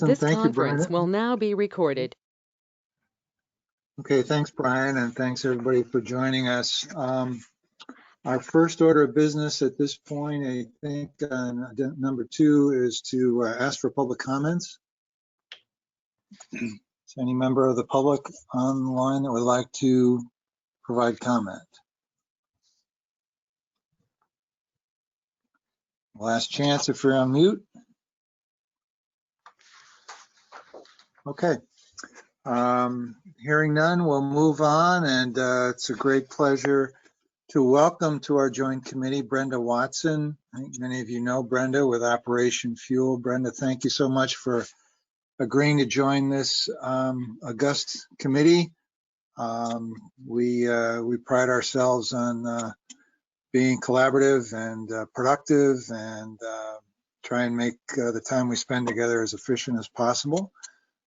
This Thank you, conference Brian. will now be recorded. Okay, thanks, Brian, and thanks everybody for joining us. Our first order of business at this point, I think, number 2 is to ask for public comments. Is any member of the public online that would like to provide comment? Last chance if you're on mute. Okay. Hearing none, we'll move on, and it's a great pleasure to welcome to our joint committee Brenda Watson. I think many of you know Brenda with Operation Fuel. Brenda, thank you so much for agreeing to join this august committee. We pride ourselves on being collaborative and productive, and try and make the time we spend together as efficient as possible.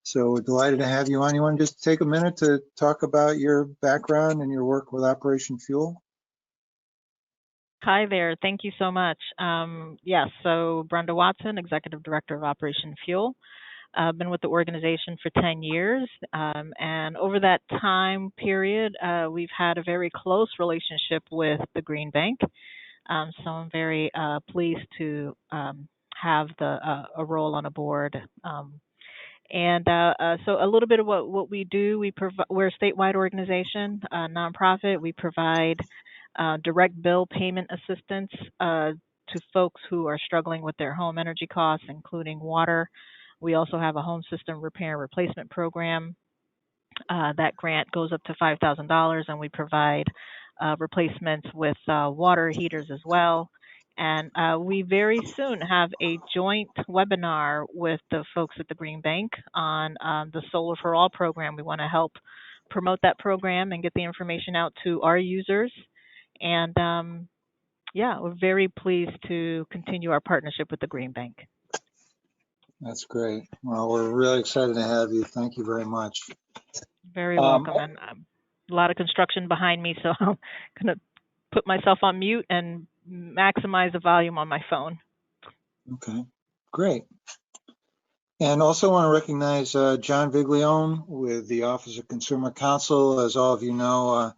So we're delighted to have you on. You want to just take a minute to talk about your background and your work with Operation Fuel? Hi there. Thank you so much. Yes, so Brenda Watson, Executive Director of Operation Fuel. I've been with the organization for 10 years, and over that time period, we've had a very close relationship with the Green Bank. So I'm very pleased to have a role on a board. So a little bit of what we do, we're a statewide organization, a nonprofit. We provide direct bill payment assistance to folks who are struggling with their home energy costs, including water. We also have a home system repair and replacement program. That grant goes up to $5,000, and we provide replacements with water heaters as well. And we very soon have a joint webinar with the folks at the Green Bank on the Solar for All program. We want to help promote that program and get the information out to our users. And yeah, we're very pleased to continue our partnership with the Green Bank. That's great. Well, we're really excited to have you. Thank you very much. Very welcome. And a lot of construction behind me, so I'm going to put myself on mute and maximize the volume on my phone. Okay, great. And also want to recognize John Viglione with the Office of Consumer Counsel. As all of you know,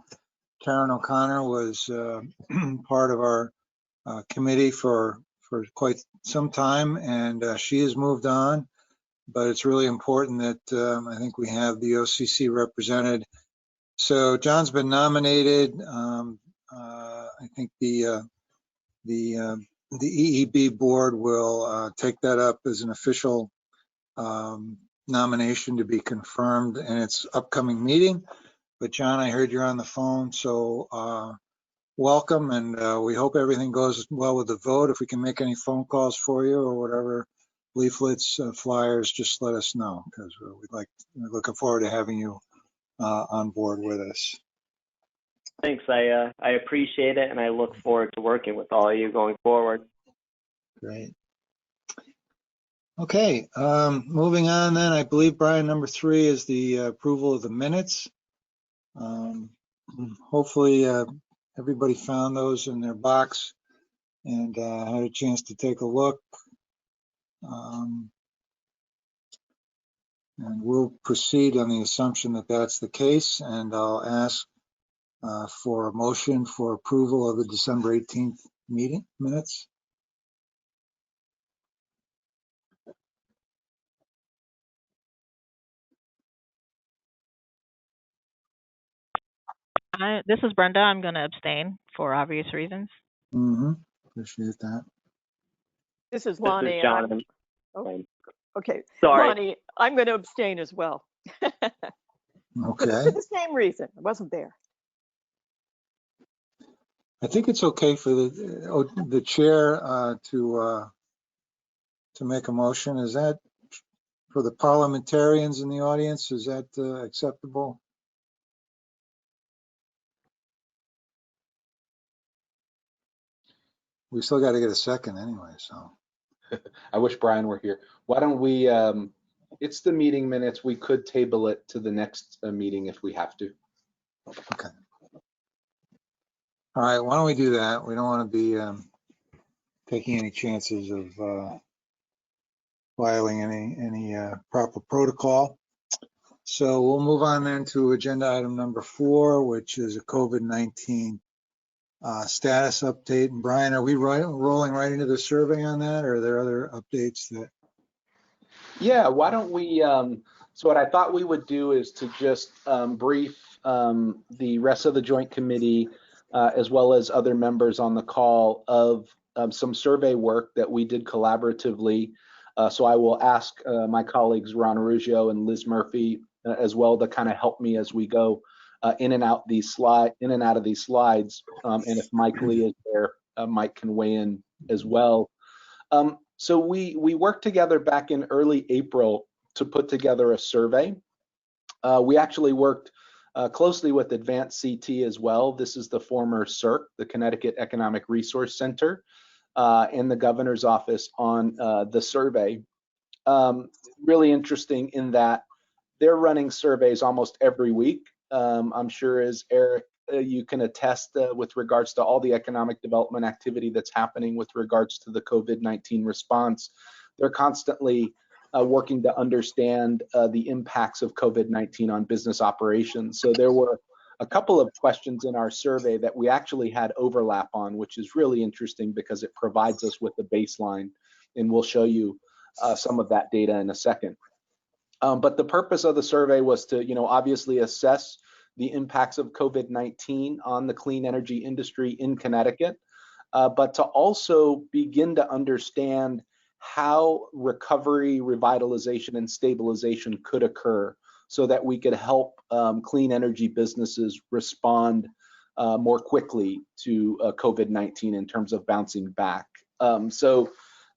Karen O'Connor was part of our committee for quite some time, and she has moved on. But it's really important that I think we have the OCC represented. So John's been nominated. I think the EEB board will take that up as an official nomination to be confirmed in its upcoming meeting. But John, I heard you're on the phone, so welcome, and we hope everything goes well with the vote. If we can make any phone calls for you or whatever, leaflets, flyers, just let us know, because we're looking forward to having you on board with us. Thanks. I appreciate it, and I look forward to working with all of you going forward. Great. Okay, moving on then, I believe, Brian, number 3 is the approval of the minutes. Hopefully everybody found those in their box and had a chance to take a look. And we'll proceed on the assumption that that's the case, and I'll ask for a motion for approval of the December 18th meeting minutes. This is Brenda. I'm going to abstain for obvious reasons. Appreciate that. This is Lonnie. This is John. Okay. Sorry. Lonnie, I'm going to abstain as well. Okay. For the same reason. I wasn't there. I think it's okay for the chair to make a motion. Is that for the parliamentarians in the audience? Is that acceptable? We still got to get a second anyway, so. I wish Brian were here. Why don't we, it's the meeting minutes. We could table it to the next meeting if we have to. Okay. All right, why don't we do that? We don't want to be taking any chances of filing any proper protocol. So we'll move on then to agenda item number 4, which is a COVID-19 status update. And Brian, are we rolling right into the survey on that, or are there other updates that? Yeah, why don't we, so what I thought we would do is to just brief the rest of the joint committee, as well as other members on the call of some survey work that we did collaboratively. So I will ask my colleagues Ron Arugio and Liz Murphy as well to kind of help me as we go in and out of these slides. And if Mike Lee is there, Mike can weigh in as well. So we worked together back in early April to put together a survey. We actually worked closely with Advanced CT as well. This is the former CERC, the Connecticut Economic Resource Center, and the governor's office on the survey. Really interesting in that they're running surveys almost every week. I'm sure as Eric, you can attest with regards to all the economic development activity that's happening with regards to the COVID-19 response. They're constantly working to understand the impacts of COVID-19 on business operations. So there were a couple of questions in our survey that we actually had overlap on, which is really interesting because it provides us with a baseline, and we'll show you some of that data in a second. But the purpose of the survey was to, obviously assess the impacts of COVID-19 on the clean energy industry in Connecticut, but to also begin to understand how recovery, revitalization, and stabilization could occur so that we could help clean energy businesses respond more quickly to COVID-19 in terms of bouncing back. So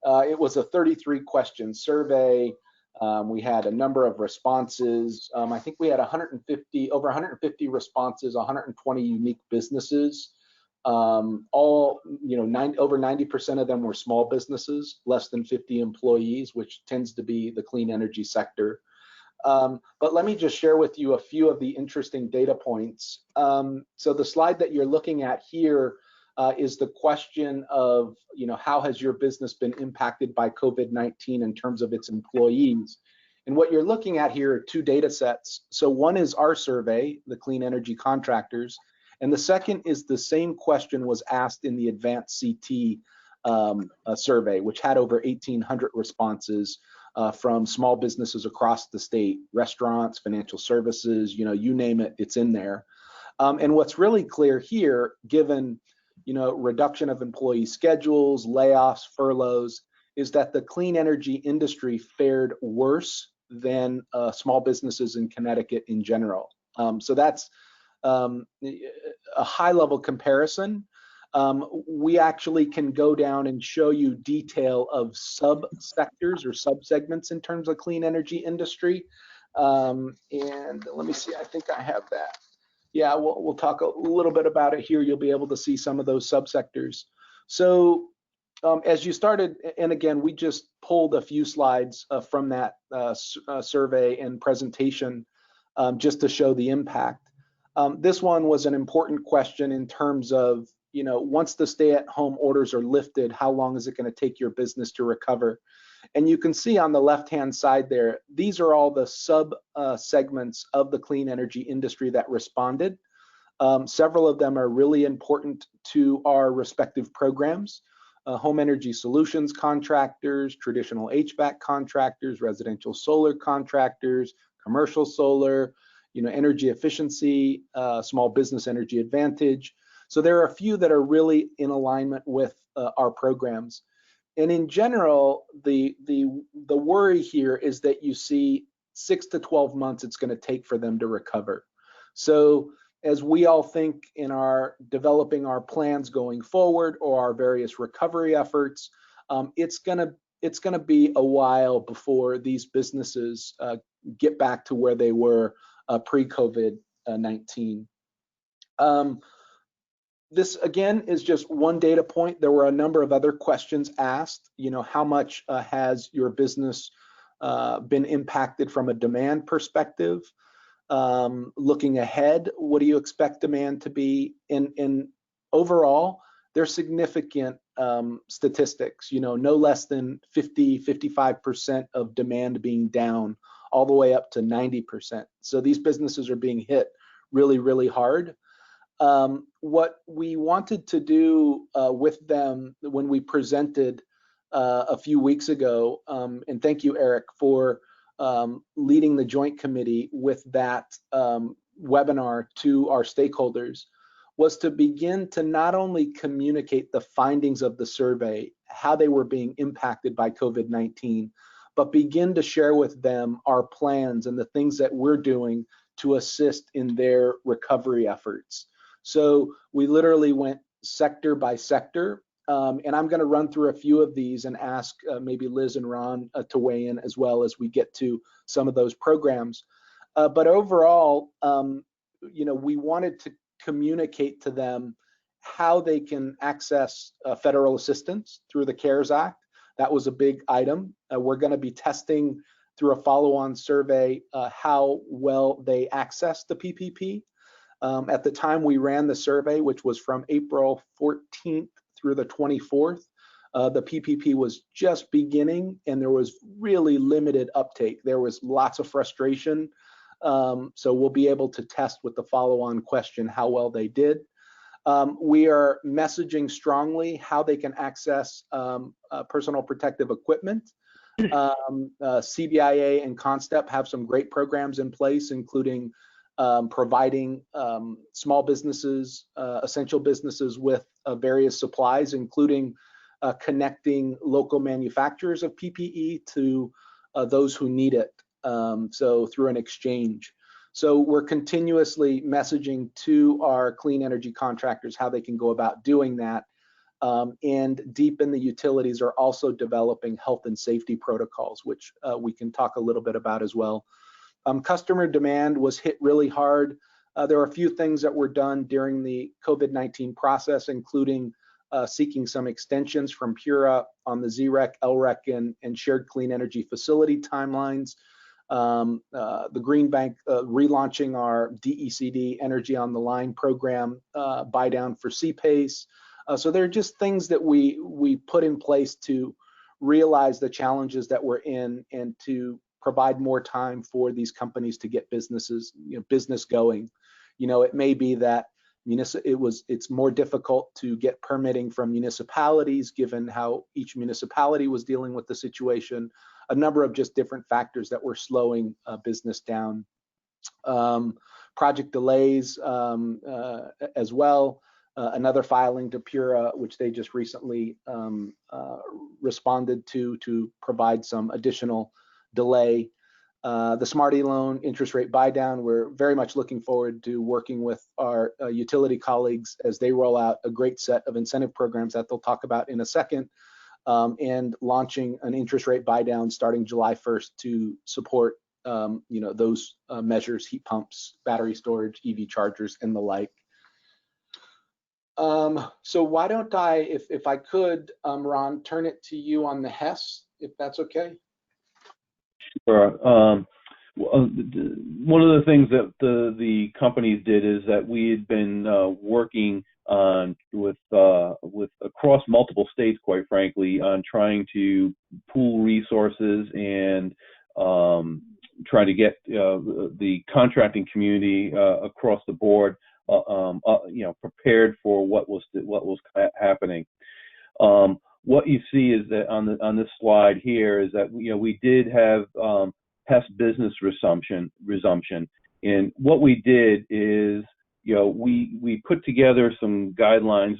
it was a 33 question survey. We had a number of responses. I think we had over 150 responses, 120 unique businesses. All, over 90% of them were small businesses, less than 50 employees, which tends to be the clean energy sector. But let me just share with you a few of the interesting data points. So the slide that you're looking at here is the question of, how has your business been impacted by COVID-19 in terms of its employees? And what you're looking at here are 2 data sets. So one is our survey, the clean energy contractors, and the second is the same question was asked in the Advanced CT survey, which had over 1,800 responses from small businesses across the state, restaurants, financial services, you name it, it's in there. And what's really clear here, given reduction of employee schedules, layoffs, furloughs, is that the clean energy industry fared worse than small businesses in Connecticut in general. So that's a high level comparison. We actually can go down and show you detail of subsectors or subsegments in terms of clean energy industry. And let me see, I think I have that. Yeah, we'll talk a little bit about it here. You'll be able to see some of those subsectors. So as you started, and again, we just pulled a few slides from that survey and presentation just to show the impact. This one was an important question in terms of, once the stay-at-home orders are lifted, how long is it going to take your business to recover? And you can see on the left-hand side there, these are all the sub-segments of the clean energy industry that responded. Several of them are really important to our respective programs. Home energy solutions contractors, traditional HVAC contractors, residential solar contractors, commercial solar, energy efficiency, small business energy advantage. So there are a few that are really in alignment with our programs. And in general, the worry here is that you see 6 to 12 months it's going to take for them to recover. So as we all think in our developing our plans going forward or our various recovery efforts, it's going to be a while before these businesses get back to where they were pre-COVID-19. This again is just one data point. There were a number of other questions asked. How much has your business been impacted from a demand perspective? Looking ahead, what do you expect demand to be? In overall, there's significant statistics, no less than 55% of demand being down, all the way up to 90%. So these businesses are being hit really, really hard. What we wanted to do with them when we presented a few weeks ago, and thank you, Eric, for leading the joint committee with that webinar to our stakeholders, was to begin to not only communicate the findings of the survey, how they were being impacted by COVID-19, but begin to share with them our plans and the things that we're doing to assist in their recovery efforts. So we literally went sector by sector, and I'm going to run through a few of these and ask maybe Liz and Ron to weigh in as well as we get to some of those programs. But overall, we wanted to communicate to them how they can access federal assistance through the CARES Act. That was a big item. We're going to be testing through a follow-on survey how well they access the PPP. At the time we ran the survey, which was from April 14th through the 24th, the PPP was just beginning and there was really limited uptake. There was lots of frustration. So we'll be able to test with the follow-on question how well they did. We are messaging strongly how they can access personal protective equipment. CBIA and Constep have some great programs in place, including providing small businesses, essential businesses with various supplies, including connecting local manufacturers of PPE to those who need it, so through an exchange. So we're continuously messaging to our clean energy contractors how they can go about doing that. And deep in the utilities are also developing health and safety protocols, which we can talk a little bit about as well. Customer demand was hit really hard. There are a few things that were done during the COVID-19 process, including seeking some extensions from PURA on the ZREC, LREC, and shared clean energy facility timelines. The Green Bank relaunching our DECD Energy on the Line program, buy down for CPACE. So they're just things that we put in place to realize the challenges that we're in and to provide more time for these companies to get business going. It may be that it's more difficult to get permitting from municipalities given how each municipality was dealing with the situation, a number of just different factors that were slowing business down. Project delays as well. Another filing to PURA, which they just recently responded to provide some additional delay. The Smarty loan interest rate buy down, we're very much looking forward to working with our utility colleagues as they roll out a great set of incentive programs that they'll talk about in a second, and launching an interest rate buy down starting July 1st to support those measures, heat pumps, battery storage, EV chargers, and the like. So why don't I, if I could, Ron, turn it to you on the HES, if that's okay? Sure. One of the things that the companies did is that we had been working on with across multiple states, quite frankly, on trying to pool resources and trying to get the contracting community across the board, prepared for what was happening. What you see is that on this slide here is that we did have HES business resumption, and what we did is we put together some guidelines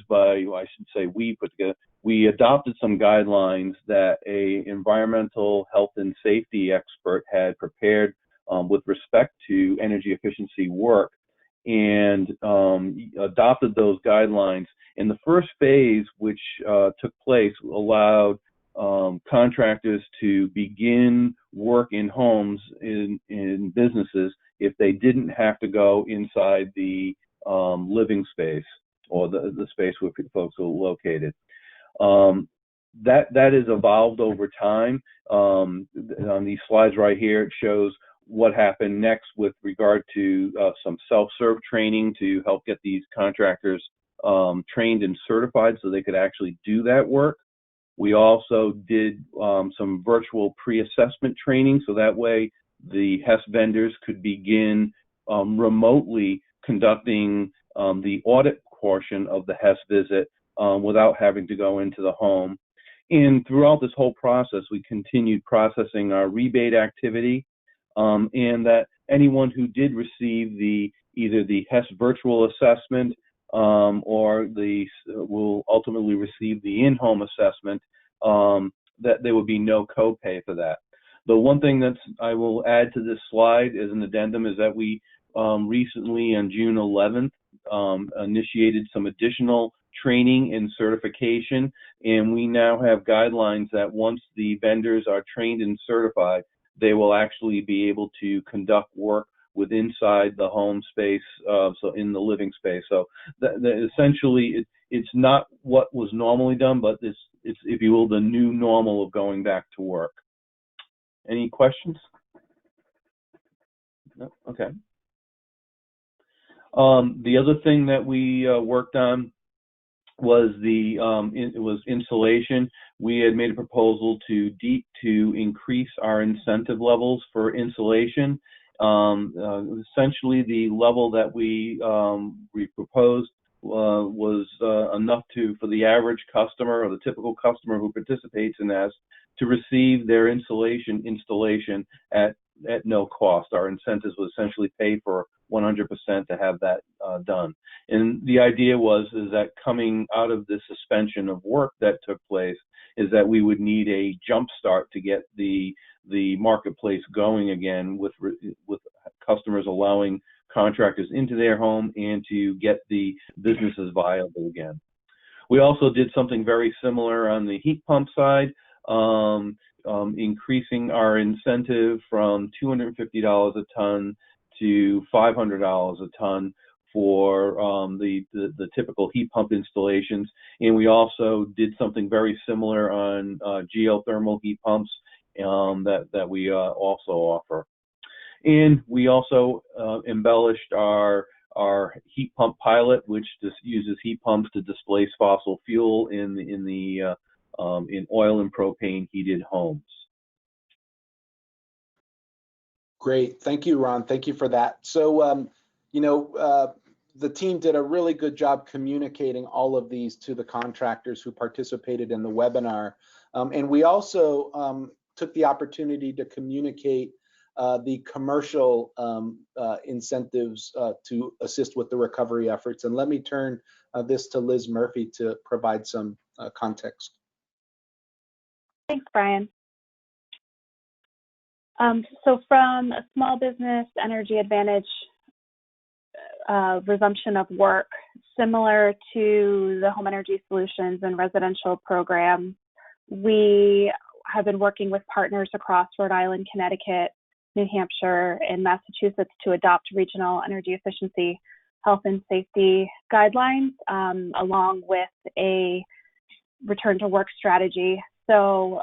we adopted some guidelines that a environmental health and safety expert had prepared with respect to energy efficiency work, and adopted those guidelines. And the first phase, which took place, allowed contractors to begin work in homes, in businesses, if they didn't have to go inside the living space or the space where folks are located. That has evolved over time. On these slides right here, it shows what happened next with regard to some self-serve training to help get these contractors trained and certified so they could actually do that work. We also did some virtual pre-assessment training, so that way the HES vendors could begin remotely conducting the audit portion of the HES visit without having to go into the home. And throughout this whole process, we continued processing our rebate activity, and that anyone who did receive either the HES virtual assessment or will ultimately receive the in-home assessment, that there would be no copay for that. The one thing that I will add to this slide as an addendum is that we recently, on June 11th, initiated some additional training and certification, and we now have guidelines that once the vendors are trained and certified, they will actually be able to conduct work inside the home space, so in the living space. So essentially, it's not what was normally done, but it's, if you will, the new normal of going back to work. Any questions? No? Okay. The other thing that we worked on was insulation. We had made a proposal to increase our incentive levels for insulation. Essentially, the level that we proposed was enough for the average customer or the typical customer who participates in this to receive their installation at no cost. Our incentives would essentially pay for 100% to have that done. And the idea is that coming out of this suspension of work that took place is that we would need a jump start to get the marketplace going again with customers allowing contractors into their home and to get the businesses viable again. We also did something very similar on the heat pump side, increasing our incentive from $250 a ton to $500 a ton for the typical heat pump installations. And we also did something very similar on geothermal heat pumps that we also offer. And we also embellished our heat pump pilot, which just uses heat pumps to displace fossil fuel in oil and propane heated homes. Great. Thank you, Ron. Thank you for that. So, the team did a really good job communicating all of these to the contractors who participated in the webinar. And we also took the opportunity to communicate the commercial incentives to assist with the recovery efforts. And let me turn this to Liz Murphy to provide some context. Thanks, Brian. So from a small business energy advantage resumption of work, similar to the home energy solutions and residential program, we have been working with partners across Rhode Island, Connecticut, New Hampshire, and Massachusetts to adopt regional energy efficiency, health and safety guidelines, along with a return to work strategy. So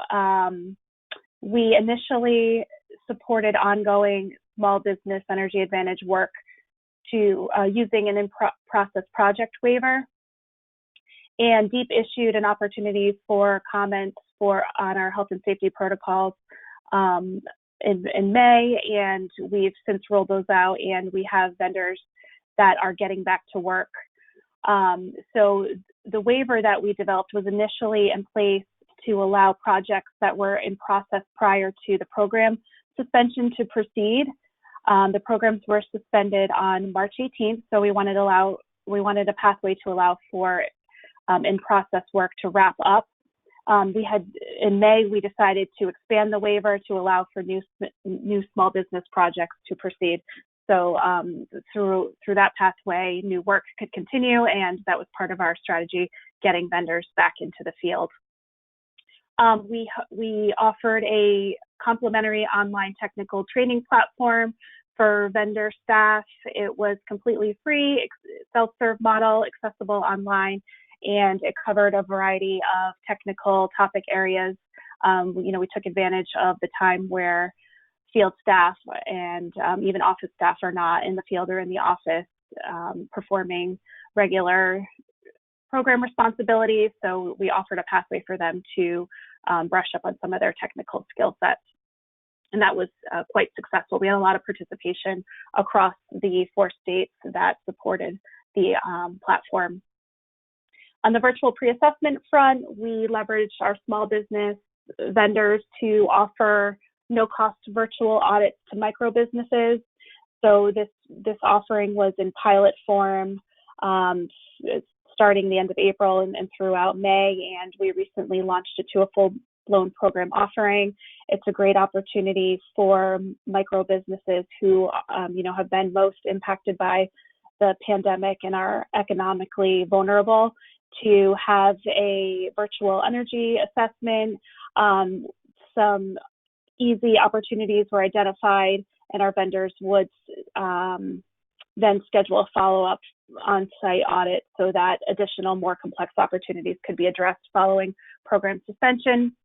we initially supported ongoing small business energy advantage work to using an in-process project waiver, and DEEP issued an opportunity for comments on our health and safety protocols in May, and we've since rolled those out, and we have vendors that are getting back to work. So the waiver that we developed was initially in place to allow projects that were in process prior to the program suspension to proceed. The programs were suspended on March 18th, so we wanted a pathway to allow for in-process work to wrap up. In May, we decided to expand the waiver to allow for new small business projects to proceed. So through that pathway, new work could continue, and that was part of our strategy, getting vendors back into the field. We offered a complimentary online technical training platform for vendor staff. It was completely free, self-serve model, accessible online, and it covered a variety of technical topic areas. We took advantage of the time where field staff and even office staff are not in the field or in the office performing regular program responsibilities. So we offered a pathway for them to brush up on some of their technical skill sets. And that was quite successful. We had a lot of participation across the 4 states that supported the platform. On the virtual pre-assessment front, we leveraged our small business vendors to offer no-cost virtual audits to micro businesses. So this offering was in pilot form starting the end of April and throughout May, and we recently launched it to a full-blown program offering. It's a great opportunity for micro businesses who have been most impacted by the pandemic and are economically vulnerable to have a virtual energy assessment. Some easy opportunities were identified, and our vendors would then schedule a follow-up on-site audit so that additional, more complex opportunities could be addressed following program suspension.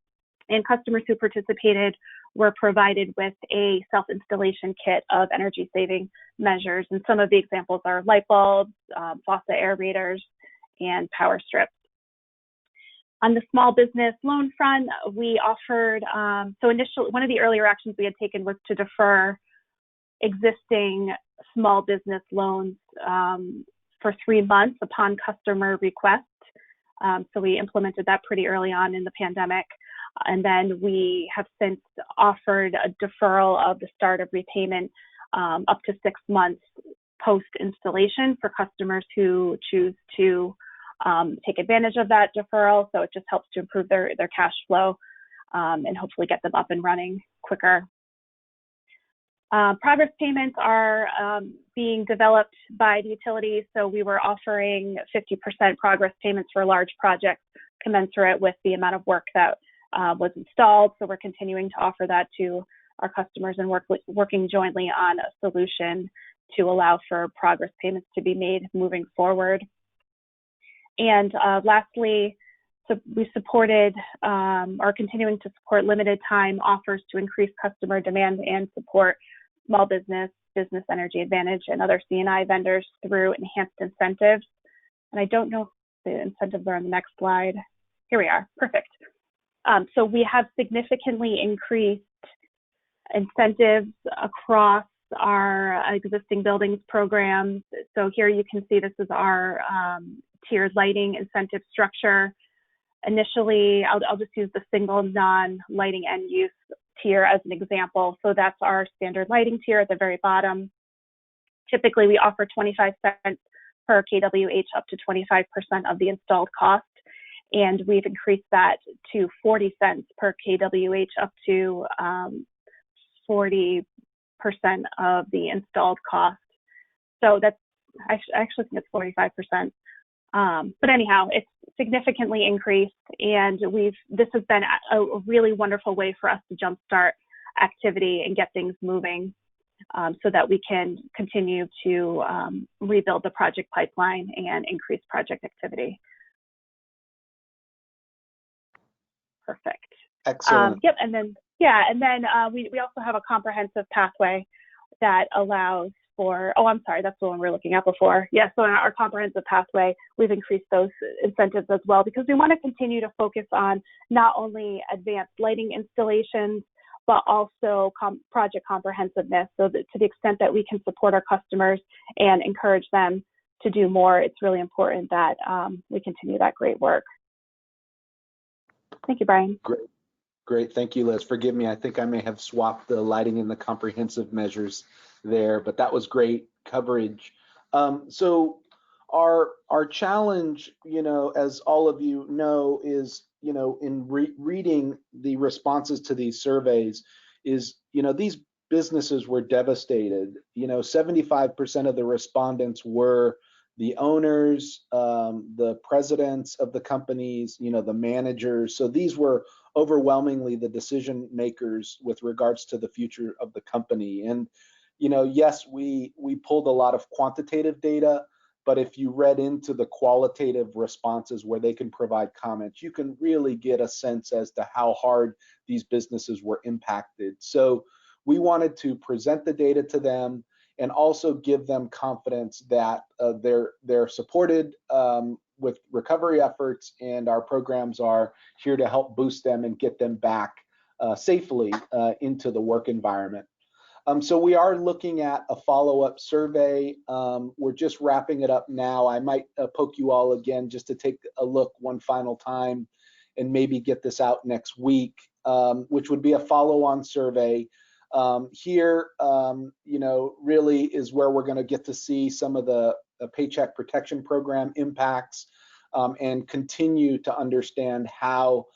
And customers who participated were provided with a self-installation kit of energy-saving measures. And some of the examples are light bulbs, faucet aerators, and power strips. On the small business loan front, we offered, initially, one of the earlier actions we had taken was to defer existing small business loans for 3 months upon customer request. So we implemented that pretty early on in the pandemic. And then we have since offered a deferral of the start of repayment up to 6 months post-installation for customers who choose to take advantage of that deferral. So it just helps to improve their cash flow and hopefully get them up and running quicker. Progress payments are being developed by the utilities. So we were offering 50% progress payments for large projects commensurate with the amount of work that was installed. So we're continuing to offer that to our customers and working jointly on a solution to allow for progress payments to be made moving forward. And lastly, so we supported, are continuing to support limited time offers to increase customer demand and support small business, Business Energy Advantage, and other C&I vendors through enhanced incentives. And I don't know if the incentives are on the next slide. Here we are, perfect. So we have significantly increased incentives across our existing buildings programs. So here you can see this is our tiered lighting incentive structure. Initially, I'll just use the single non-lighting end use tier as an example. So that's our standard lighting tier at the very bottom. Typically, we offer 25 cents per kWh up to 25% of the installed cost. And we've increased that to 40 cents per kWh up to 40% of the installed cost. So that's, I actually think it's 45%. But anyhow, it's significantly increased, and this has been a really wonderful way for us to jumpstart activity and get things moving so that we can continue to rebuild the project pipeline and increase project activity. Perfect. Excellent. Yep, and then we also have a comprehensive pathway that allows for, oh, I'm sorry, that's the one we were looking at before. Yeah, so in our comprehensive pathway, we've increased those incentives as well because we want to continue to focus on not only advanced lighting installations, but also project comprehensiveness. So that to the extent that we can support our customers and encourage them to do more, it's really important that we continue that great work. Thank you, Brian. Great. Thank you, Liz. Forgive me. I think I may have swapped the lighting and the comprehensive measures there, but that was great coverage. So our challenge, as all of you know, is, in reading the responses to these surveys is, these businesses were devastated. 75% of the respondents were the owners, the presidents of the companies, the managers. So these were overwhelmingly the decision makers with regards to the future of the company. And, yes, we pulled a lot of quantitative data, but if you read into the qualitative responses where they can provide comments, you can really get a sense as to how hard these businesses were impacted. So we wanted to present the data to them and also give them confidence that they're supported with recovery efforts, and our programs are here to help boost them and get them back safely into the work environment. So we are looking at a follow-up survey. We're just wrapping it up now. I might poke you all again just to take a look one final time and maybe get this out next week, which would be a follow-on survey. Here, you know, really is where we're going to get to see some of the Paycheck Protection Program impacts and continue to understand how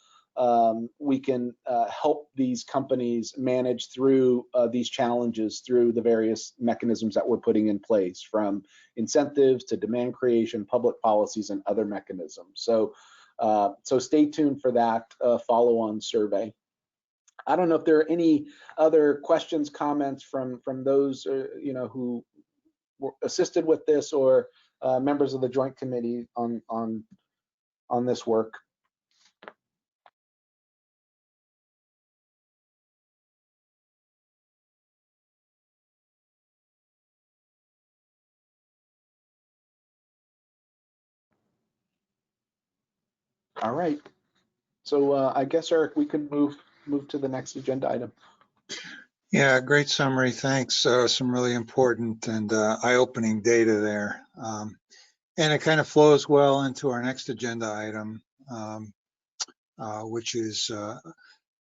we can help these companies manage through these challenges through the various mechanisms that we're putting in place, from incentives to demand creation, public policies, and other mechanisms. So, so stay tuned for that follow-on survey. I don't know if there are any other questions, comments from those you know, who were assisted with this, or members of the Joint Committee on this work. All right. So I guess, Eric, we can move to the next agenda item. Yeah, great summary. Thanks. Some really important and eye-opening data there. And it kind of flows well into our next agenda item, which is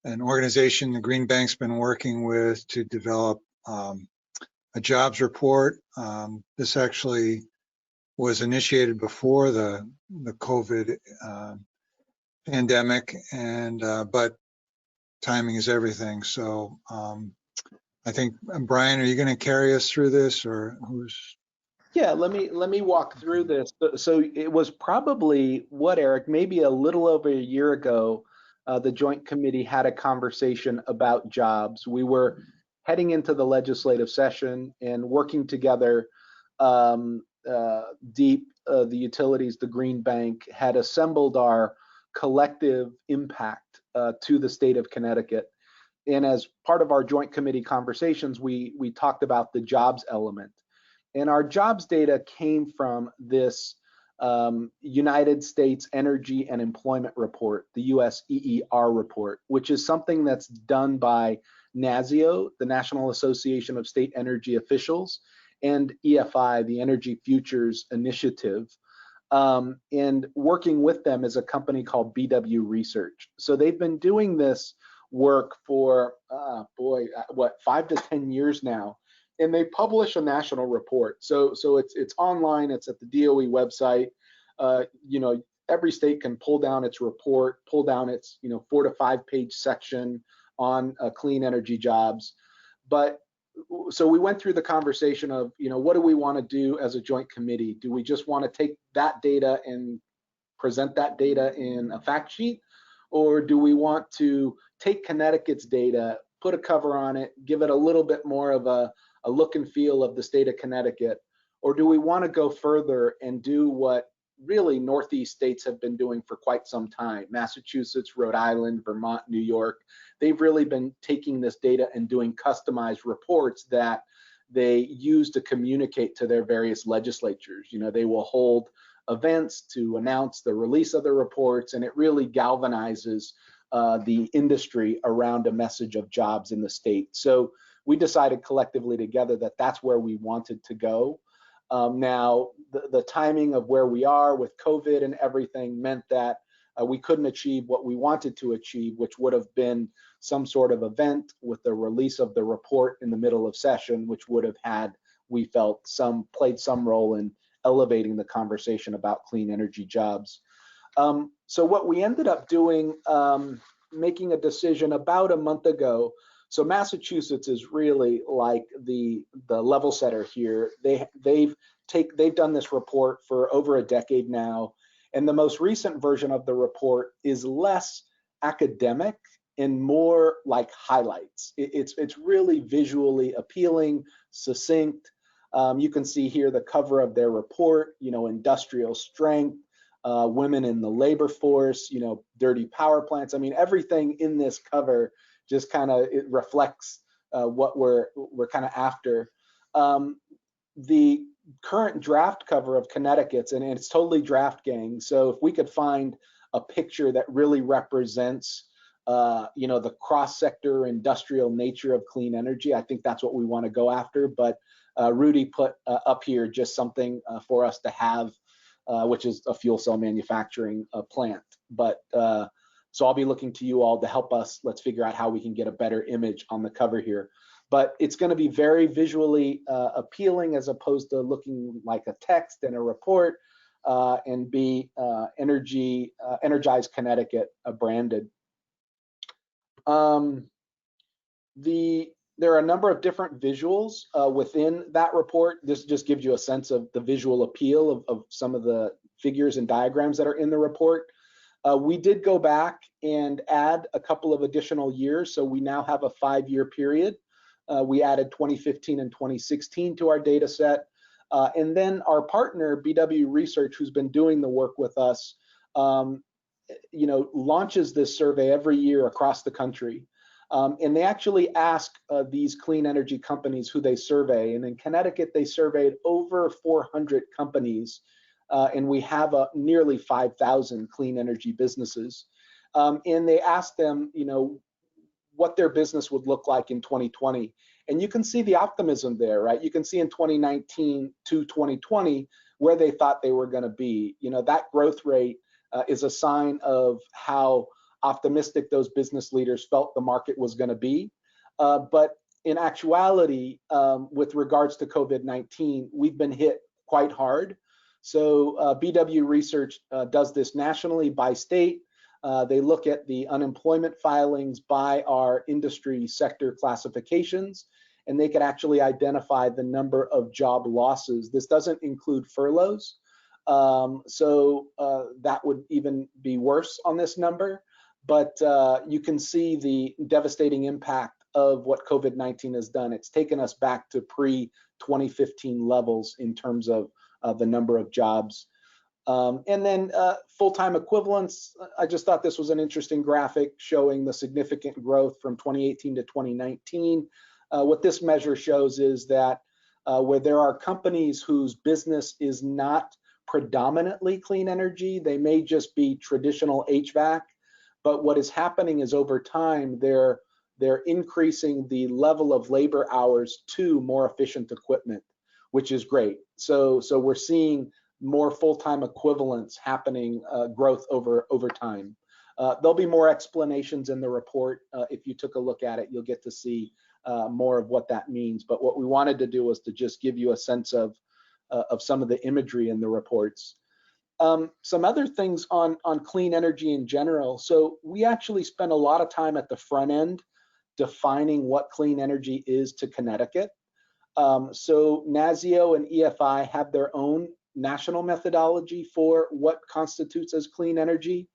an organization the Green Bank's been working with to develop a jobs report. This actually was initiated before the COVID pandemic, and but timing is everything. So I think, Brian, are you going to carry us through this, or who's? Yeah, let me walk through this. So it was probably, what, Eric, maybe a little over a year ago, the Joint Committee had a conversation about jobs. We were heading into the legislative session and working together. The utilities, the Green Bank, had assembled our collective impact to the state of Connecticut. And as part of our Joint Committee conversations, we talked about the jobs element. And our jobs data came from this United States Energy and Employment Report, the USEER report, which is something that's done by NASEO, the National Association of State Energy Officials, and EFI, the Energy Futures Initiative. And working with them is a company called BW Research. So they've been doing this work for, 5 to 10 years now. And they publish a national report. So it's online, it's at the DOE website. You know, every state can pull down its report, pull down its, 4 to 5 page section on clean energy jobs. But so we went through the conversation of, what do we want to do as a joint committee? Do we just want to take that data and present that data in a fact sheet? Or do we want to take Connecticut's data, put a cover on it, give it a little bit more of a look and feel of the state of Connecticut? Or do we want to go further and do what really Northeast states have been doing for quite some time? Massachusetts, Rhode Island, Vermont, New York. They've really been taking this data and doing customized reports that they use to communicate to their various legislatures. They will hold events to announce the release of the reports, and it really galvanizes the industry around a message of jobs in the state. So we decided collectively together that that's where we wanted to go. Now, the timing of where we are with COVID and everything meant that we couldn't achieve what we wanted to achieve, which would have been some sort of event with the release of the report in the middle of session, which would have had, we felt, played some role in elevating the conversation about clean energy jobs. So what we ended up doing, making a decision about a month ago. So Massachusetts is really like the level setter here. They've done this report for over a decade now, and the most recent version of the report is less academic and more like highlights. It's really visually appealing, succinct. You can see here the cover of their report. Industrial strength, women in the labor force, dirty power plants. I mean, everything in this cover just kind of, it reflects what we're kind of after. The current draft cover of Connecticut's, and it's totally draft gang. So if we could find a picture that really represents, the cross-sector industrial nature of clean energy, I think that's what we want to go after. But Rudy put up here just something for us to have, which is a fuel cell manufacturing plant. But so I'll be looking to you all to help us. Let's figure out how we can get a better image on the cover here. But it's going to be very visually appealing as opposed to looking like a text and a report, and be Energize Connecticut branded. There are a number of different visuals within that report. This just gives you a sense of the visual appeal of some of the figures and diagrams that are in the report. We did go back and add a couple of additional years, so we now have a 5-year period. We added 2015 and 2016 to our data set. And then our partner, BW Research, who's been doing the work with us, launches this survey every year across the country. And they actually ask these clean energy companies who they survey. And in Connecticut, they surveyed over 400 companies, and we have nearly 5,000 clean energy businesses. And they asked them, what their business would look like in 2020. And you can see the optimism there, right? You can see in 2019 to 2020 where they thought they were going to be. That growth rate is a sign of how optimistic those business leaders felt the market was going to be. But in actuality, with regards to COVID-19, we've been hit quite hard. So BW Research does this nationally by state. They look at the unemployment filings by our industry sector classifications, and they could actually identify the number of job losses. This doesn't include furloughs, so that would even be worse on this number. But you can see the devastating impact of what COVID-19 has done. It's taken us back to pre-2015 levels in terms of the number of jobs. And then full-time equivalents, I just thought this was an interesting graphic showing the significant growth from 2018 to 2019. What this measure shows is that where there are companies whose business is not predominantly clean energy, they may just be traditional HVAC, but what is happening is over time, they're increasing the level of labor hours to more efficient equipment, which is great. So we're seeing more full-time equivalents happening, growth over time. There'll be more explanations in the report. If you took a look at it, you'll get to see more of what that means. But what we wanted to do was to just give you a sense of some of the imagery in the reports. Some other things on clean energy in general. So we actually spend a lot of time at the front end defining what clean energy is to Connecticut. So NASIO and EFI have their own national methodology for what constitutes as clean energy.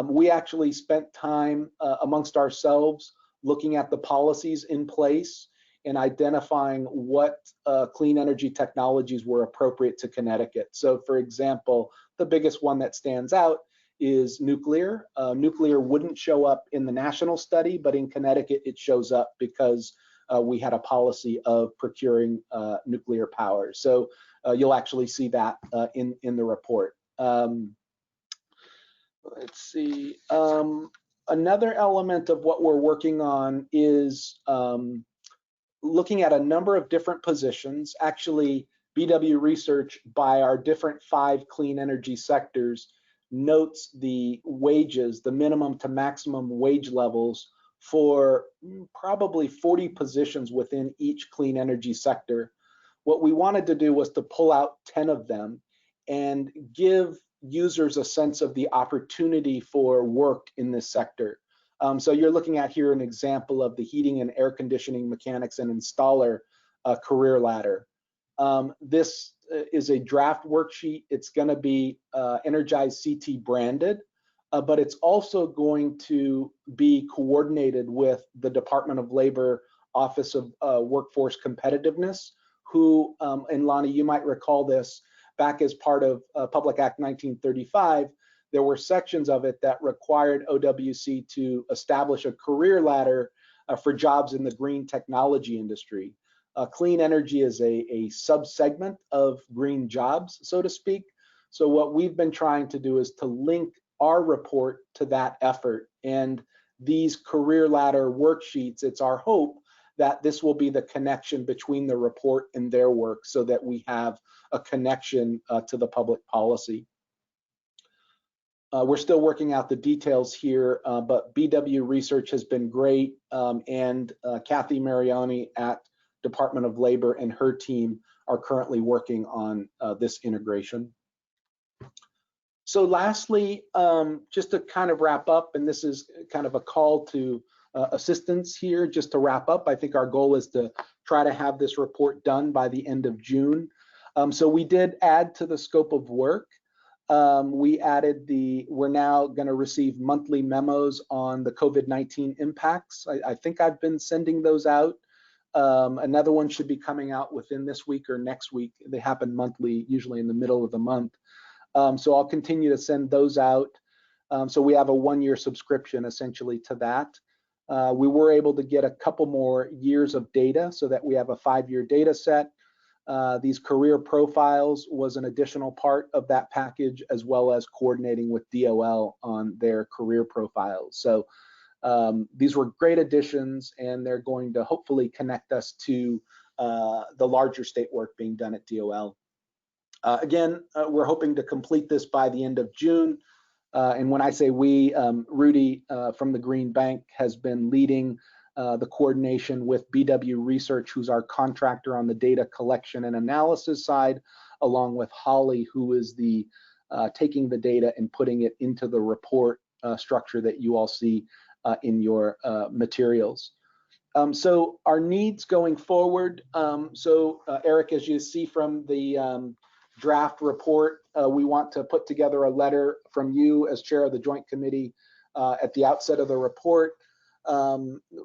We actually spent time amongst ourselves looking at the policies in place and identifying what clean energy technologies were appropriate to Connecticut. So for example, the biggest one that stands out is nuclear. Nuclear wouldn't show up in the national study, but in Connecticut it shows up because we had a policy of procuring nuclear power. So you'll actually see that in the report. Let's see. Another element of what we're working on is looking at a number of different positions. Actually, BW Research, by our different 5 clean energy sectors, notes the wages, the minimum to maximum wage levels for probably 40 positions within each clean energy sector. What we wanted to do was to pull out 10 of them and give users a sense of the opportunity for work in this sector. So you're looking at here an example of the heating and air conditioning mechanics and installer career ladder. This is a draft worksheet. It's going to be Energize CT branded, but it's also going to be coordinated with the Department of Labor Office of Workforce Competitiveness, who, and Lonnie, you might recall this, back as part of Public Act 1935, there were sections of it that required OWC to establish a career ladder for jobs in the green technology industry. Clean energy is a subsegment of green jobs, so to speak. So what we've been trying to do is to link our report to that effort. And these career ladder worksheets, it's our hope that this will be the connection between the report and their work so that we have a connection to the public policy. We're still working out the details here, but BW Research has been great, and Kathy Mariani at Department of Labor and her team are currently working on this integration. So lastly, just to kind of wrap up, and this is kind of a call to assistance here, just to wrap up, I think our goal is to try to have this report done by the end of June. So we did add to the scope of work. We added we're now going to receive monthly memos on the COVID-19 impacts. I think I've been sending those out. Another one should be coming out within this week or next week. They happen monthly, usually in the middle of the month. So I'll continue to send those out. So we have a 1-year subscription essentially to that. We were able to get a couple more years of data so that we have a 5-year data set. These career profiles was an additional part of that package, as well as coordinating with DOL on their career profiles. So these were great additions, and they're going to hopefully connect us to the larger state work being done at DOL. Again, we're hoping to complete this by the end of June. And when I say we, Rudy from the Green Bank has been leading the coordination with BW Research, who's our contractor on the data collection and analysis side, along with Holly, who is the taking the data and putting it into the report structure that you all see in your materials. So our needs going forward. Eric, as you see from the draft report, we want to put together a letter from you as chair of the joint committee at the outset of the report.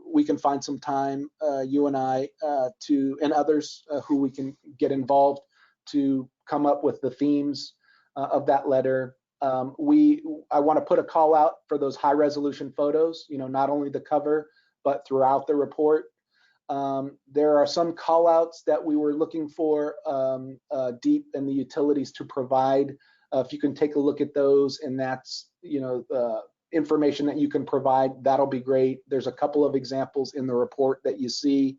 We can find some time, you and I, and others who we can get involved to come up with the themes of that letter. I want to put a call out for those high resolution photos, not only the cover, but throughout the report. There are some call outs that we were looking for deep in the utilities to provide. If you can take a look at those, and that's, information that you can provide, that'll be great. There's a couple of examples in the report that you see.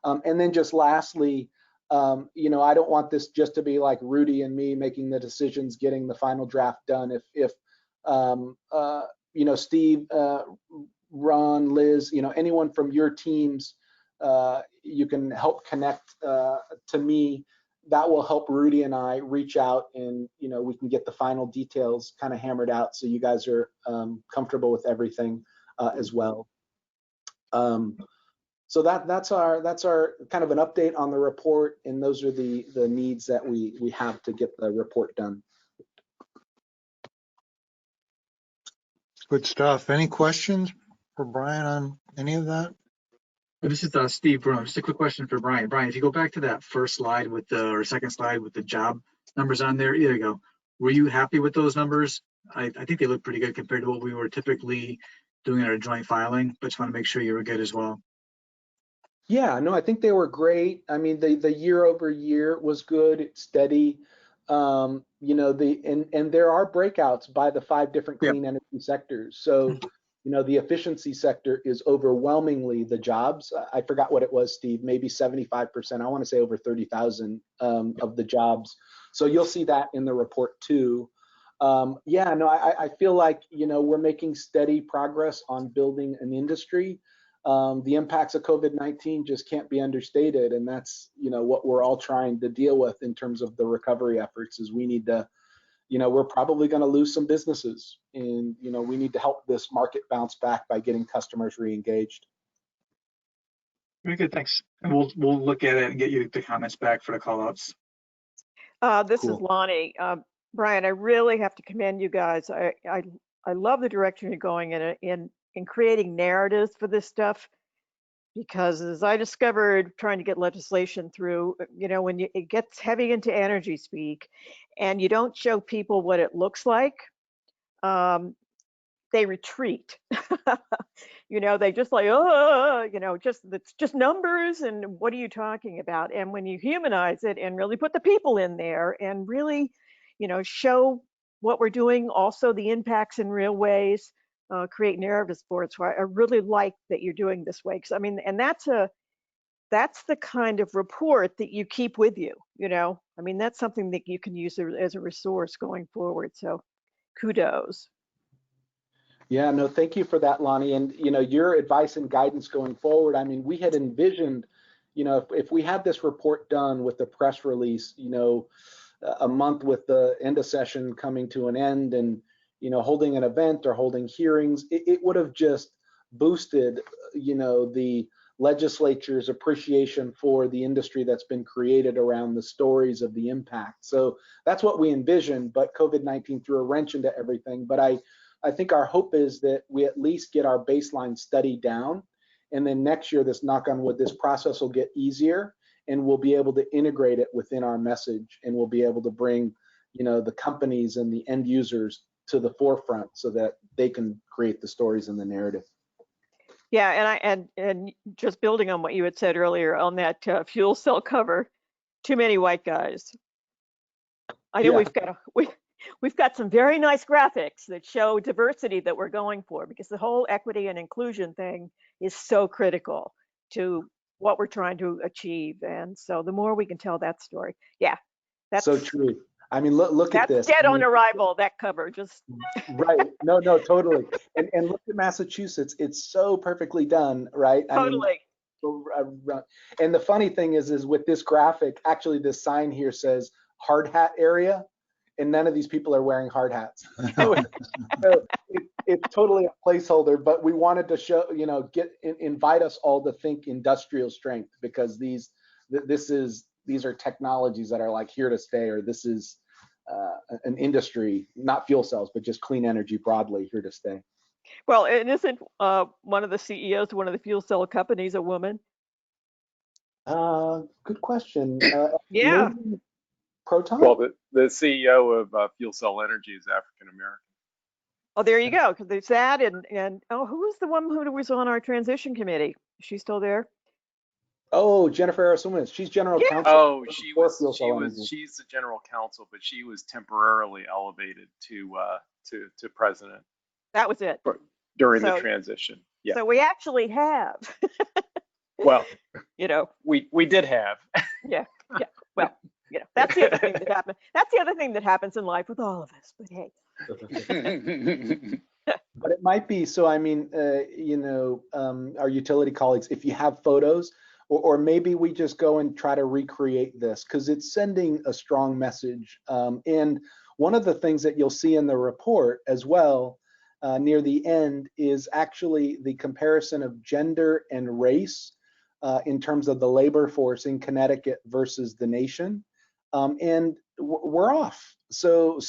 And then just lastly, I don't want this just to be like Rudy and me making the decisions, getting the final draft done. If Steve, Ron, Liz, anyone from your teams, you can help connect to me. That will help Rudy and I reach out, and we can get the final details kind of hammered out, so you guys are comfortable with everything as well. So that's our kind of an update on the report, and those are the needs that we have to get the report done. Good stuff. Any questions for Brian on any of that? This is Steve Brown. Just a quick question for Brian. Brian, if you go back to that first slide or second slide with the job numbers on there, there you go. Were you happy with those numbers? I think they look pretty good compared to what we were typically doing at our joint filing, but just want to make sure you were good as well. Yeah, no, I think they were great. I mean, the year over year was good, it's steady. And there are breakouts by the 5 different clean energy sectors. So the efficiency sector is overwhelmingly the jobs. I forgot what it was, Steve, maybe 75%. I want to say over 30,000 of the jobs. So you'll see that in the report too. I feel like, we're making steady progress on building an industry. The impacts of COVID-19 just can't be understated. And that's, what we're all trying to deal with in terms of the recovery efforts is we need to, we're probably going to lose some businesses, and we need to help this market bounce back by getting customers re-engaged. Very good, thanks. And we'll look at it and get you the comments back for the call outs. This Cool. is Lonnie. Brian, I really have to commend you guys. I love the direction you're going in creating narratives for this stuff, because as I discovered trying to get legislation through, when it gets heavy into energy speak and you don't show people what it looks like, they retreat. You know, they just like, oh, you know, it's just numbers and what are you talking about? And when you humanize it and really put the people in there and really, you know, show what we're doing, also the impacts in real ways, create narratives for it. So I really like that you're doing this way. Because I mean, and that's the kind of report that you keep with you, you know. I mean, that's something that you can use as a resource going forward. So kudos. Yeah, no, thank you for that, Lonnie. And, you know, your advice and guidance going forward, I mean, we had envisioned, you know, if we had this report done with the press release, you know, a month with the end of session coming to an end and, you know, holding an event or holding hearings, it would have just boosted, you know, the legislature's appreciation for the industry that's been created around the stories of the impact. So that's what we envisioned, but COVID-19 threw a wrench into everything. But I think our hope is that we at least get our baseline study down. And then next year, this knock on wood, this process will get easier and we'll be able to integrate it within our message and we'll be able to bring, you know, the companies and the end users to the forefront so that they can create the stories and the narrative. Yeah, and just building on what you had said earlier on that fuel cell cover, too many white guys. I know Yeah. we've got some very nice graphics that show diversity that we're going for, because the whole equity and inclusion thing is so critical to what we're trying to achieve. And so the more we can tell that story, yeah, that's So true. I mean, look at this. dead I on mean, arrival, that cover. Just right. No, totally. And look at Massachusetts. It's so perfectly done, right? I mean, totally. and the funny thing is with this graphic, actually this sign here says hard hat area, and none of these people are wearing hard hats. So it's totally a placeholder, but we wanted to show, you know, invite us all to think industrial strength, because these are technologies that are like here to stay, or this is an industry, not fuel cells, but just clean energy broadly, here to stay. Well, and isn't one of the CEOs, one of the fuel cell companies, a woman? Good question. Yeah. Maybe Proton? Well, the CEO of Fuel Cell Energy is African American. Oh, there you go. Because there's that, and oh, who was the one who was on our transition committee? Is she still there? Oh, Jennifer Arasumis. She's general Yeah. counsel. Oh, Energy. she's the general counsel, but she was temporarily elevated to president That was it. during the transition. Yeah. So we actually have. Well, you know, we did have. Yeah. Well, you know, that's the other thing that happened. That's the other thing that happens in life with all of us. But hey. But it might be, so I mean, you know, our utility colleagues, if you have photos, or maybe we just go and try to recreate this, because it's sending a strong message. And one of the things that you'll see in the report as well, near the end, is actually the comparison of gender and race in terms of the labor force in Connecticut versus the nation. And we're off. So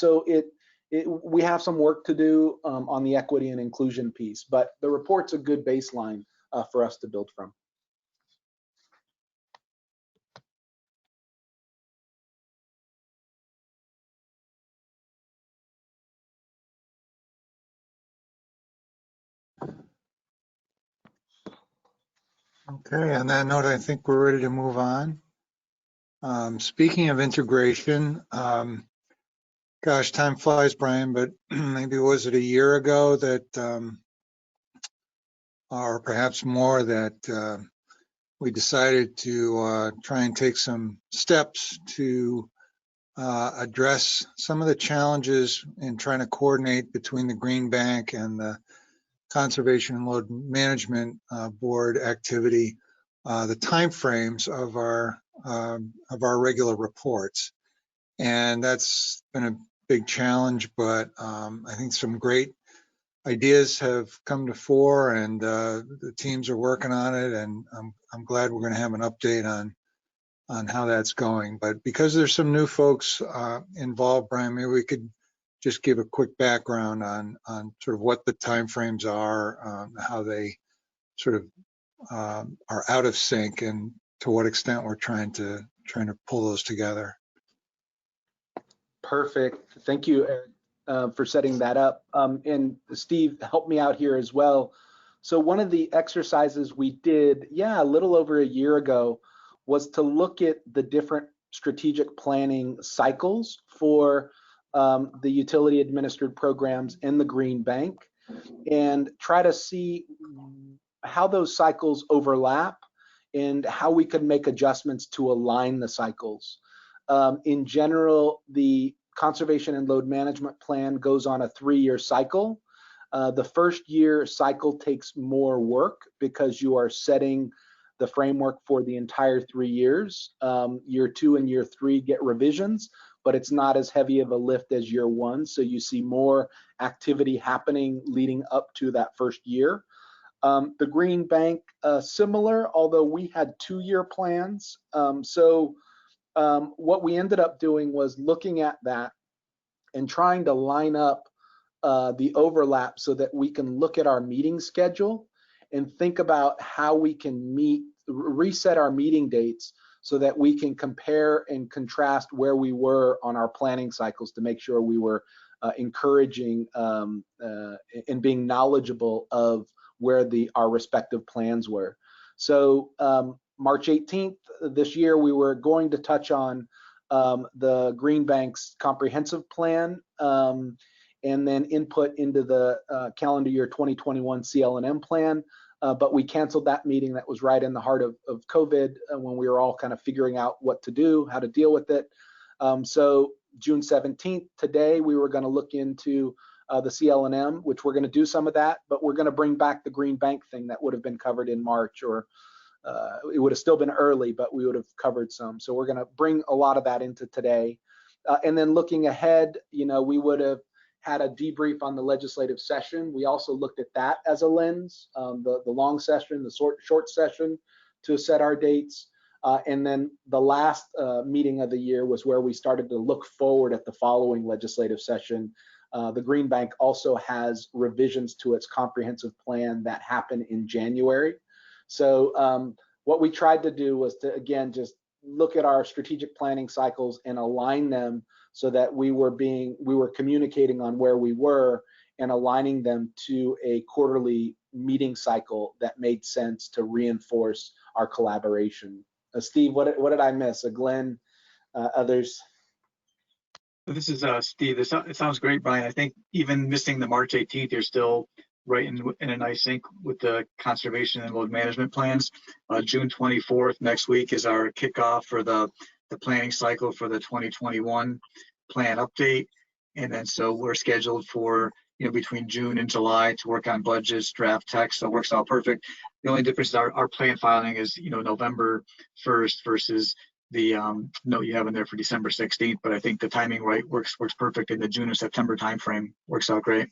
we have some work to do on the equity and inclusion piece, but the report's a good baseline for us to build from. Okay, on that note, I think we're ready to move on. Speaking of integration, gosh, time flies, Brian, but maybe was it a year ago that, or perhaps more, that we decided to try and take some steps to address some of the challenges in trying to coordinate between the Green Bank and the Conservation and Load Management Board activity, the timeframes of our regular reports. And that's been a big challenge, but I think some great ideas have come to fore, and the teams are working on it, and I'm glad we're going to have an update on how that's going. But because there's some new folks involved, Brian, maybe we could just give a quick background on sort of what the timeframes are, how they sort of are out of sync, and to what extent we're trying to pull those together. Perfect. Thank you, Eric. for setting that up. And Steve, help me out here as well. So one of the exercises we did, a little over a year ago, was to look at the different strategic planning cycles for the utility administered programs in the Green Bank, and try to see how those cycles overlap and how we could make adjustments to align the cycles. In general, the conservation and load management plan goes on a 3-year cycle. The first year cycle takes more work because you are setting the framework for the entire 3 years. Year 2 and year 3 get revisions, but it's not as heavy of a lift as year 1. So you see more activity happening leading up to that first year. The Green Bank, similar, although we had 2-year plans. What we ended up doing was looking at that and trying to line up the overlap so that we can look at our meeting schedule and think about how we can reset our meeting dates so that we can compare and contrast where we were on our planning cycles to make sure we were encouraging and being knowledgeable of where our respective plans were. So March 18th this year, we were going to touch on the Green Bank's comprehensive plan, and then input into the calendar year 2021 CL&M plan. But we canceled that meeting. That was right in the heart of COVID, when we were all kind of figuring out what to do, how to deal with it. So June 17th, today, we were going to look into the CL&M, which we're going to do some of that, but we're going to bring back the Green Bank thing that would have been covered in March, or it would have still been early, but we would have covered some. So we're going to bring a lot of that into today. And then looking ahead, we would have had a debrief on the legislative session. We also looked at that as a lens, the long session, the short session, to set our dates. And then the last meeting of the year was where we started to look forward at the following legislative session. The Green Bank also has revisions to its comprehensive plan that happen in January. So what we tried to do was to, again, just look at our strategic planning cycles and align them so that we were communicating on where we were and aligning them to a quarterly meeting cycle that made sense to reinforce our collaboration. Steve, what did I miss? Glenn, others? This is Steve. It sounds great, Brian. I think even missing the March 18th, you're still right in a nice sync with the conservation and load management plans. June 24th, next week, is our kickoff for the planning cycle for the 2021 plan update. And then so we're scheduled for, between June and July to work on budgets, draft text. So it works out perfect. The only difference is our plan filing is, November 1st versus the note you have in there for December 16th. But I think the timing works perfect in the June and September timeframe. Works out great.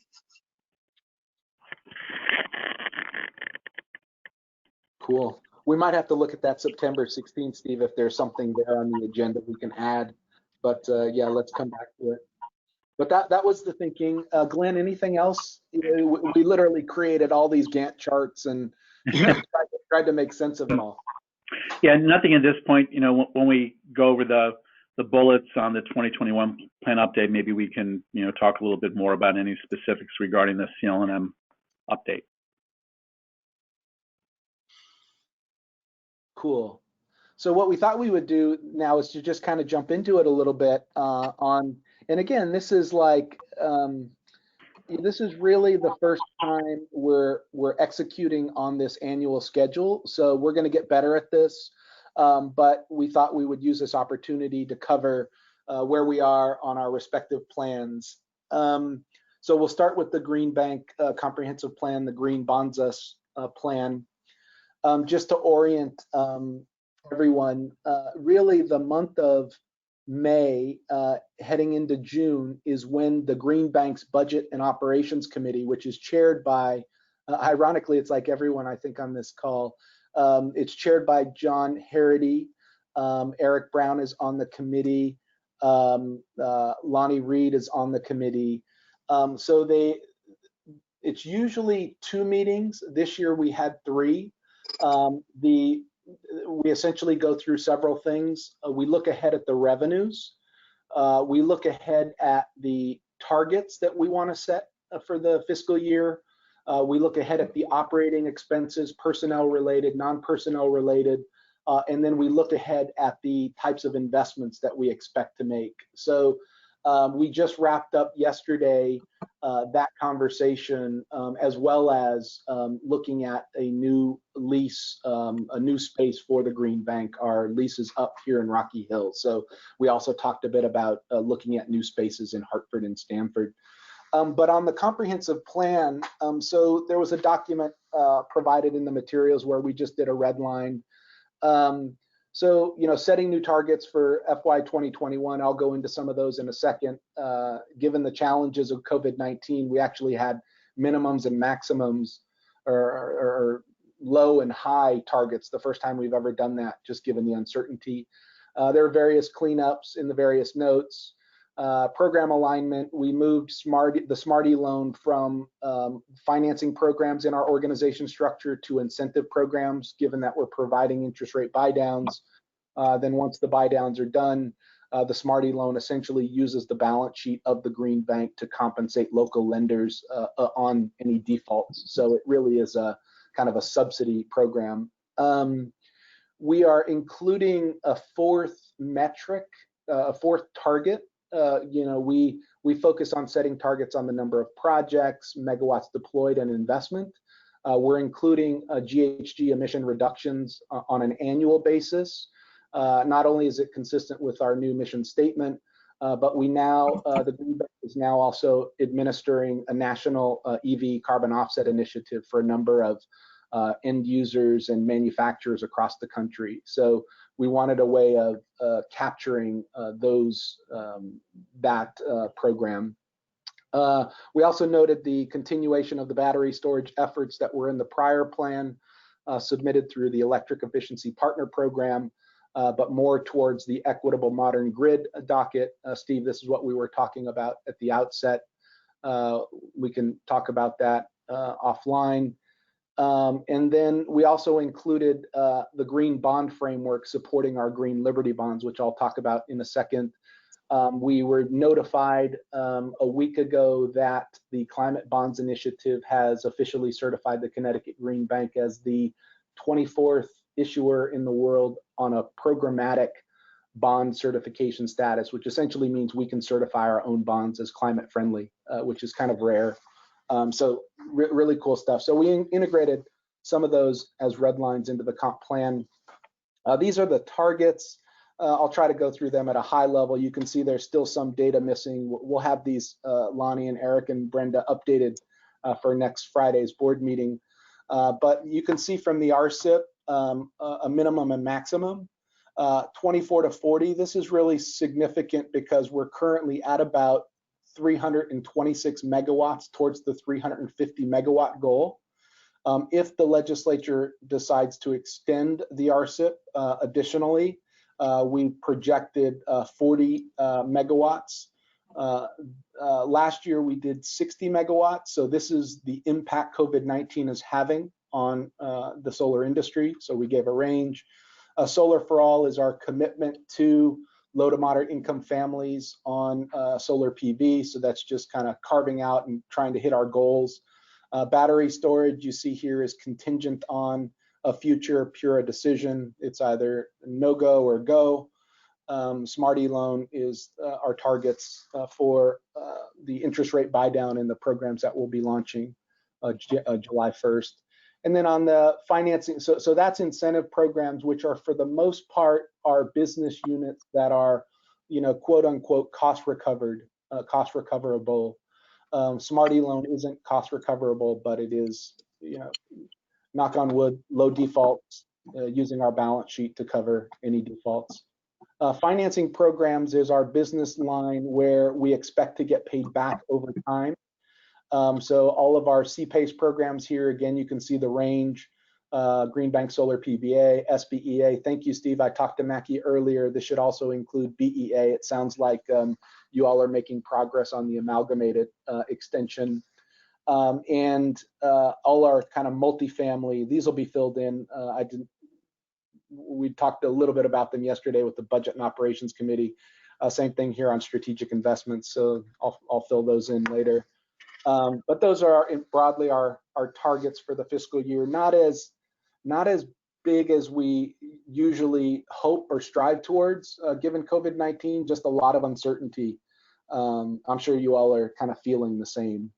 Cool. We might have to look at that September 16th, Steve, if there's something there on the agenda we can add. But yeah, let's come back to it. But that was the thinking. Glenn, anything else? We literally created all these Gantt charts and tried to make sense of it all. Yeah, nothing at this point. When we go over the bullets on the 2021 plan update, maybe we can talk a little bit more about any specifics regarding the CL&M update. Cool. So what we thought we would do now is to just kind of jump into it a little bit and again, this is like, this is really the first time we're executing on this annual schedule. So we're going to get better at this. But we thought we would use this opportunity to cover where we are on our respective plans. So we'll start with the Green Bank comprehensive plan, the Green Bonzas plan. Just to orient everyone, really the month of May heading into June is when the Green Bank's Budget and Operations Committee, which is chaired by, ironically, it's like everyone I think on this call, it's chaired by John Harity. Eric Brown is on the committee. Lonnie Reed is on the committee. So it's usually 2 meetings. This year we had 3. We essentially go through several things. We look ahead at the revenues. We look ahead at the targets that we want to set for the fiscal year. We look ahead at the operating expenses, personnel related, non-personnel related, and then we look ahead at the types of investments that we expect to make. So we just wrapped up yesterday that conversation, as well as looking at a new lease, a new space for the Green Bank. Our lease is up here in Rocky Hill. So we also talked a bit about looking at new spaces in Hartford and Stamford. But on the comprehensive plan, so there was a document provided in the materials where we just did a red line. So, setting new targets for FY 2021, I'll go into some of those in a second. Given the challenges of COVID-19, we actually had minimums and maximums, or low and high targets, the first time we've ever done that, just given the uncertainty. There are various cleanups in the various notes. Program alignment, we moved the Smarty loan from financing programs in our organization structure to incentive programs, given that we're providing interest rate buy downs. Then once the buy downs are done, the Smarty loan essentially uses the balance sheet of the Green Bank to compensate local lenders on any defaults. So it really is a kind of a subsidy program. We are including a fourth metric, a fourth target. We focus on setting targets on the number of projects, megawatts deployed, and investment. We're including GHG emission reductions on an annual basis. Not only is it consistent with our new mission statement, but we now, the Green Bank is now also administering a national EV carbon offset initiative for a number of end users and manufacturers across the country. So we wanted a way of capturing that program. We also noted the continuation of the battery storage efforts that were in the prior plan submitted through the Electric Efficiency Partner Program, but more towards the Equitable Modern Grid docket. Steve, this is what we were talking about at the outset. We can talk about that offline. And then we also included the Green Bond Framework supporting our Green Liberty Bonds, which I'll talk about in a second. We were notified a week ago that the Climate Bonds Initiative has officially certified the Connecticut Green Bank as the 24th issuer in the world on a programmatic bond certification status, which essentially means we can certify our own bonds as climate friendly, which is kind of rare. So really cool stuff. So we integrated some of those as red lines into the comp plan. These are the targets. I'll try to go through them at a high level. You can see there's still some data missing. We'll have these, Lonnie and Eric and Brenda, updated for next Friday's board meeting. But you can see from the RSIP, a minimum and maximum. 24 to 40, this is really significant because we're currently at about 326 megawatts towards the 350 megawatt goal. If the legislature decides to extend the RSIP additionally, we projected 40 megawatts. Last year we did 60 megawatts, so this is the impact COVID-19 is having on the solar industry, so we gave a range. Solar for All is our commitment to low to moderate income families on solar PV, so that's just kind of carving out and trying to hit our goals. Battery storage, you see here, is contingent on a future PURA decision. It's either no-go or go. Smarty loan is our targets for the interest rate buy down in the programs that we'll be launching July 1st. And then on the financing, so that's incentive programs, which are for the most part are business units that are, quote unquote, cost recoverable. Smarty loan isn't cost recoverable, but it is, knock on wood, low defaults, using our balance sheet to cover any defaults. Financing programs is our business line where we expect to get paid back over time. So all of our CPACE programs here, again, you can see the range, Green Bank Solar PBA, SBEA. Thank you, Steve. I talked to Mackie earlier. This should also include BEA. It sounds like you all are making progress on the amalgamated extension. And all our kind of multifamily, these will be filled in. We talked a little bit about them yesterday with the Budget and Operations Committee. Same thing here on strategic investments. So I'll fill those in later. But those are broadly our targets for the fiscal year. Not as big as we usually hope or strive towards, given COVID-19. Just a lot of uncertainty. I'm sure you all are kind of feeling the same.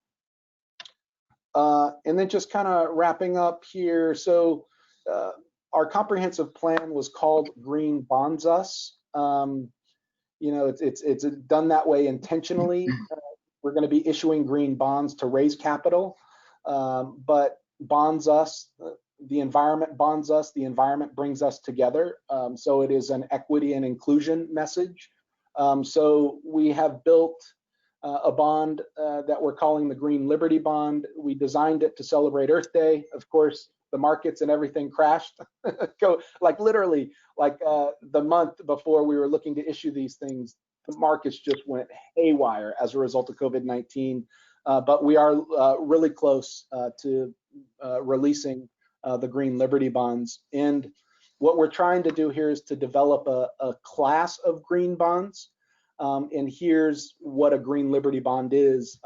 And then just kind of wrapping up here. So our comprehensive plan was called Green Bonds Us. You know, it's done that way intentionally. We're going to be issuing green bonds to raise capital, but bonds us, the environment bonds us, the environment brings us together. So it is an equity and inclusion message. So we have built a bond that we're calling the Green Liberty Bond. We designed it to celebrate Earth Day. Of course, the markets and everything crashed. Literally, the month before we were looking to issue these things, the markets just went haywire as a result of COVID-19. But we are really close to releasing the Green Liberty Bonds. And what we're trying to do here is to develop a class of green bonds. And here's what a Green Liberty Bond is.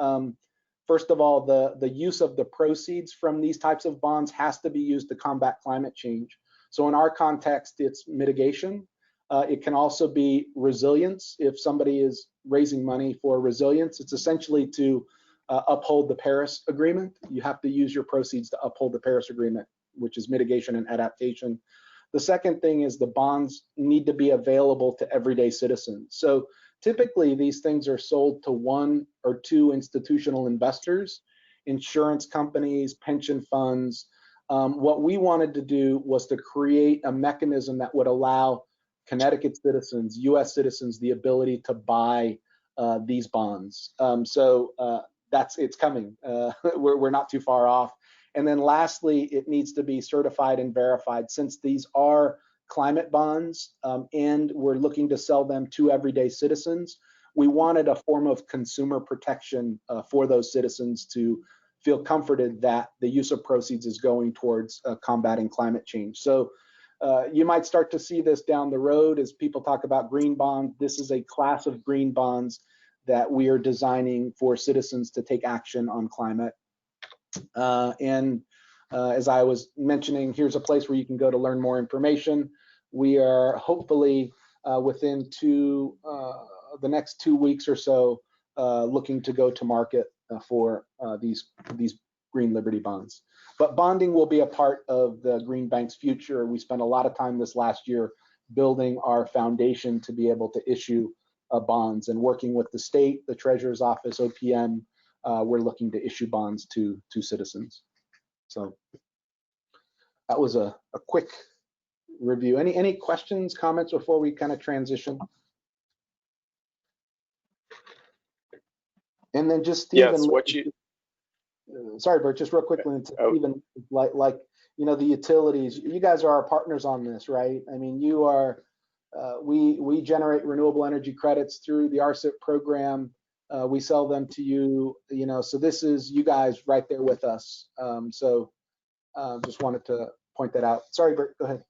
First of all, the use of the proceeds from these types of bonds has to be used to combat climate change. So in our context, it's mitigation. It can also be resilience. If somebody is raising money for resilience, it's essentially to uphold the Paris Agreement. You have to use your proceeds to uphold the Paris Agreement, which is mitigation and adaptation. The second thing is the bonds need to be available to everyday citizens. So typically, these things are sold to one or two institutional investors, insurance companies, pension funds. What we wanted to do was to create a mechanism that would allow Connecticut citizens, US citizens, the ability to buy these bonds. It's coming. We're not too far off. And then lastly, it needs to be certified and verified. Since these are climate bonds and we're looking to sell them to everyday citizens, we wanted a form of consumer protection for those citizens to feel comforted that the use of proceeds is going towards combating climate change. So you might start to see this down the road as people talk about green bonds. This is a class of green bonds that we are designing for citizens to take action on climate. As I was mentioning, here's a place where you can go to learn more information. We are hopefully within the next 2 weeks or so looking to go to market for these Green Liberty bonds. But bonding will be a part of the Green Bank's future. We spent a lot of time this last year building our foundation to be able to issue bonds, and working with the state, the Treasurer's Office, OPM, we're looking to issue bonds to citizens. So that was a quick review. Any questions, comments before we kind of transition? And then just Stephen, sorry, Bert, just real quickly, Stephen, like you know, the utilities, you guys are our partners on this, right? I mean, you are, we generate renewable energy credits through the RCIP program. We sell them to you, you know, so this is you guys right there with us. Just wanted to point that out. Sorry, Bert, go ahead.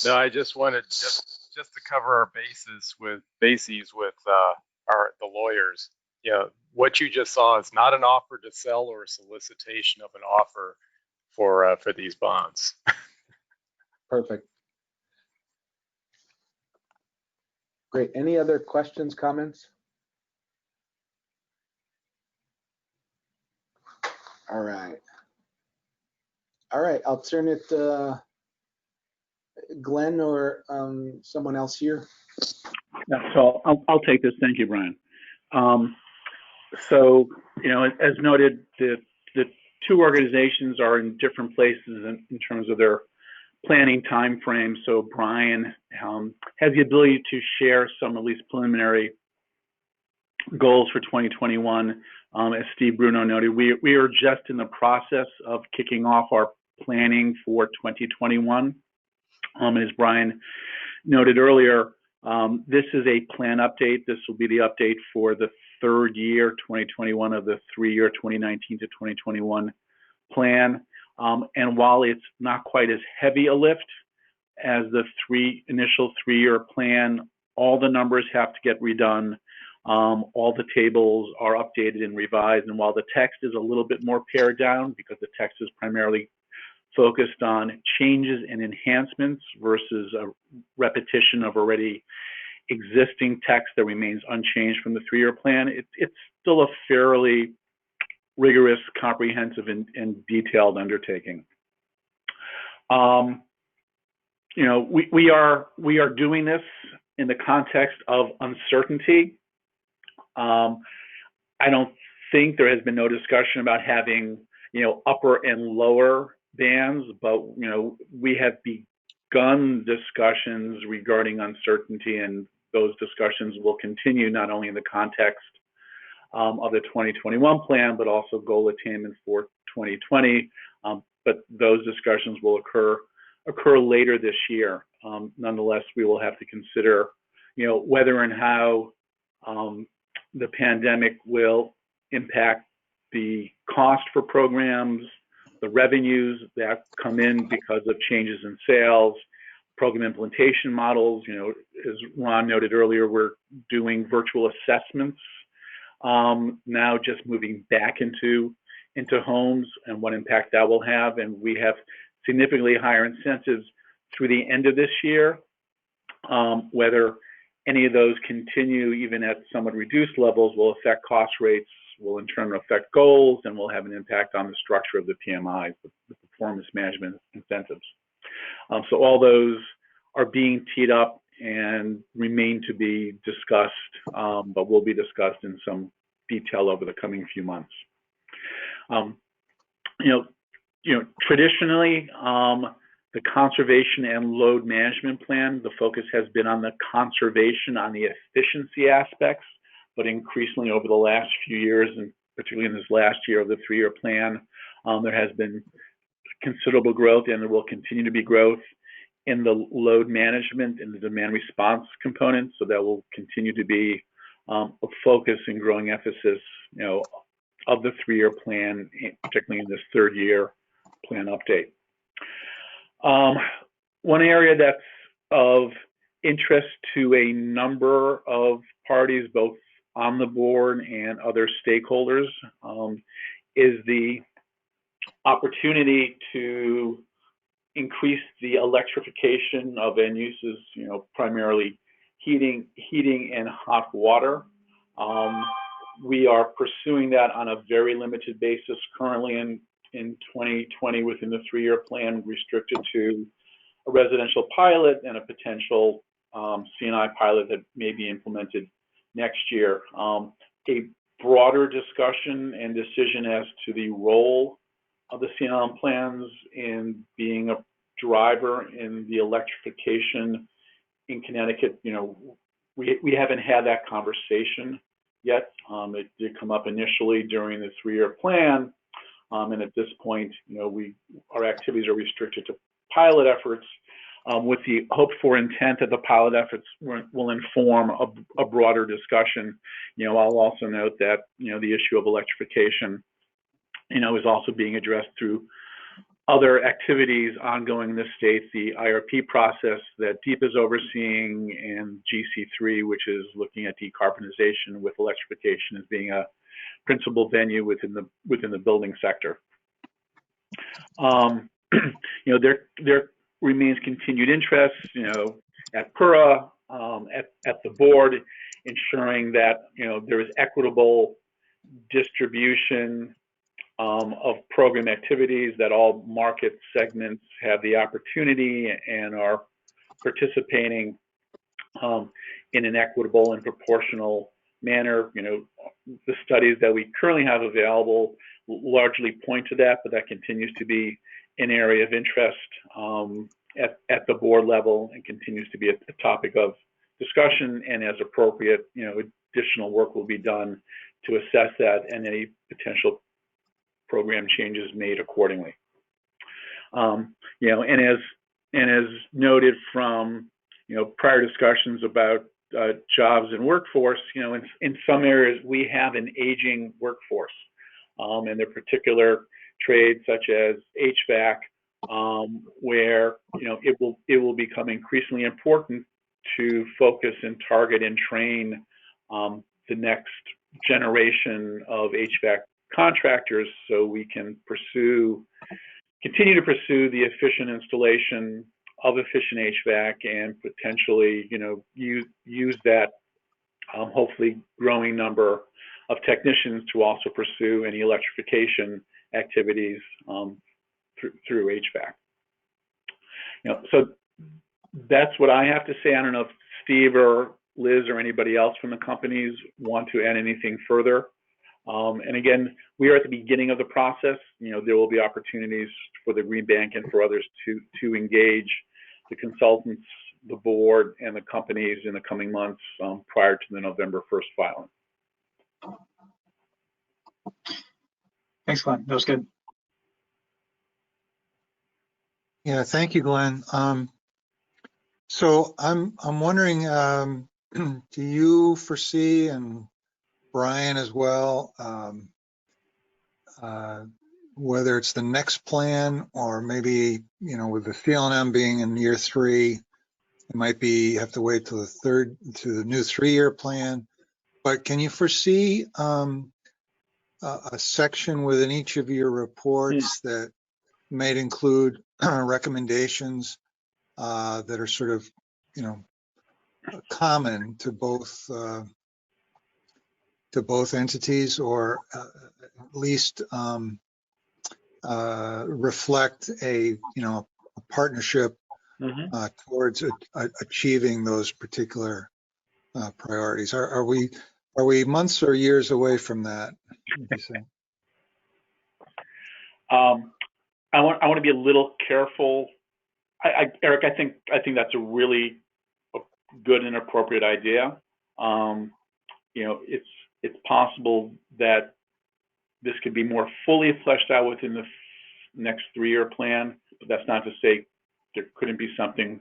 No, I just wanted just to cover our bases with the lawyers. You know, what you just saw is not an offer to sell or a solicitation of an offer for these bonds. Perfect. Great. Any other questions, comments? All right. All right. I'll turn it to Glenn or someone else here. So I'll take this. Thank you, Brian. So, you know, as noted, the two organizations are in different places in terms of their planning time frame. So Brian has the ability to share some at least preliminary goals for 2021. As Steve Bruno noted, we are just in the process of kicking off our planning for 2021. As Brian noted earlier, this is a plan update. This will be the update for the third year, 2021, of the 3-year 2019 to 2021 plan. And while it's not quite as heavy a lift as the initial 3-year plan, all the numbers have to get redone. All the tables are updated and revised. And while the text is a little bit more pared down because the text is primarily focused on changes and enhancements versus a repetition of already existing text that remains unchanged from the 3-year plan, it's still a fairly rigorous, comprehensive, and detailed undertaking. You know, we are doing this in the context of uncertainty. I don't think there has been no discussion about having, you know, upper and lower bands, but, you know, we have begun discussions regarding uncertainty, and those discussions will continue not only in the context of the 2021 plan, but also goal attainment for 2020. But those discussions will occur later this year. Nonetheless, we will have to consider, you know, whether and how the pandemic will impact the cost for programs, the revenues that come in because of changes in sales, program implementation models. You know, as Ron noted earlier, we're doing virtual assessments now, just moving back into homes and what impact that will have. And we have significantly higher incentives through the end of this year. Whether any of those continue even at somewhat reduced levels will affect cost rates, will in turn affect goals, and will have an impact on the structure of the PMIs, the performance management incentives. So all those are being teed up and remain to be discussed, but will be discussed in some detail over the coming few months. You know, traditionally, the conservation and load management plan, the focus has been on the conservation, on the efficiency aspects, but increasingly over the last few years, and particularly in this last year of the 3-year plan, there has been considerable growth, and there will continue to be growth in the load management and the demand response components. So that will continue to be a focus and growing emphasis, you know, of the 3-year plan, particularly in this 3rd year plan update. One area that's of interest to a number of parties, both on the board and other stakeholders, is the opportunity to increase the electrification of end uses, you know, primarily heating and hot water. We are pursuing that on a very limited basis currently in 2020 within the 3-year plan, restricted to a residential pilot and a potential C&I pilot that may be implemented next year. A broader discussion and decision as to the role of the C&I plans in being a driver in the electrification in Connecticut, you know, we haven't had that conversation yet. It did come up initially during the 3-year plan. And at this point, you know, our activities are restricted to pilot efforts, with the hoped for intent that the pilot efforts will inform a broader discussion. You know, I'll also note that, you know, the issue of electrification, you know, is also being addressed through other activities ongoing in the state, the IRP process that DEEP is overseeing, and GC3, which is looking at decarbonization with electrification as being a principal venue within the building sector. You know, there remains continued interest, you know, at PURA, at the board, ensuring that, you know, there is equitable distribution of program activities, that all market segments have the opportunity and are participating in an equitable and proportional manner. You know, the studies that we currently have available largely point to that, but that continues to be an area of interest at the board level, and continues to be a topic of discussion. And as appropriate, you know, additional work will be done to assess that and any potential program changes made accordingly. You know, and as noted from, you know, prior discussions about jobs and workforce, you know, in some areas we have an aging workforce, and there are particular trades such as HVAC, where, you know, it will become increasingly important to focus and target and train the next generation of HVAC contractors so we can continue to pursue the efficient installation of efficient HVAC and potentially, use that hopefully growing number of technicians to also pursue any electrification activities through HVAC. So that's what I have to say. I don't know if Steve or Liz or anybody else from the companies want to add anything further. And again, we are at the beginning of the process. There will be opportunities for the Green Bank and for others to engage the consultants, the board, and the companies in the coming months prior to the November 1st filing. Thanks, Glenn. That was good. Yeah, thank you, Glenn. So I'm wondering, do you foresee, and Brian as well, whether it's the next plan or maybe, with the CLNM being in year 3, it might be have to wait till the new 3-year plan. But can you foresee a section within each of your reports that might include recommendations that are sort of, common to both entities, or at least reflect a partnership towards achieving those particular priorities? Are we months or years away from that, would you say? I want to be a little careful. Eric, I think that's a really good and appropriate idea. It's possible that this could be more fully fleshed out within the next 3-year plan, but that's not to say there couldn't be something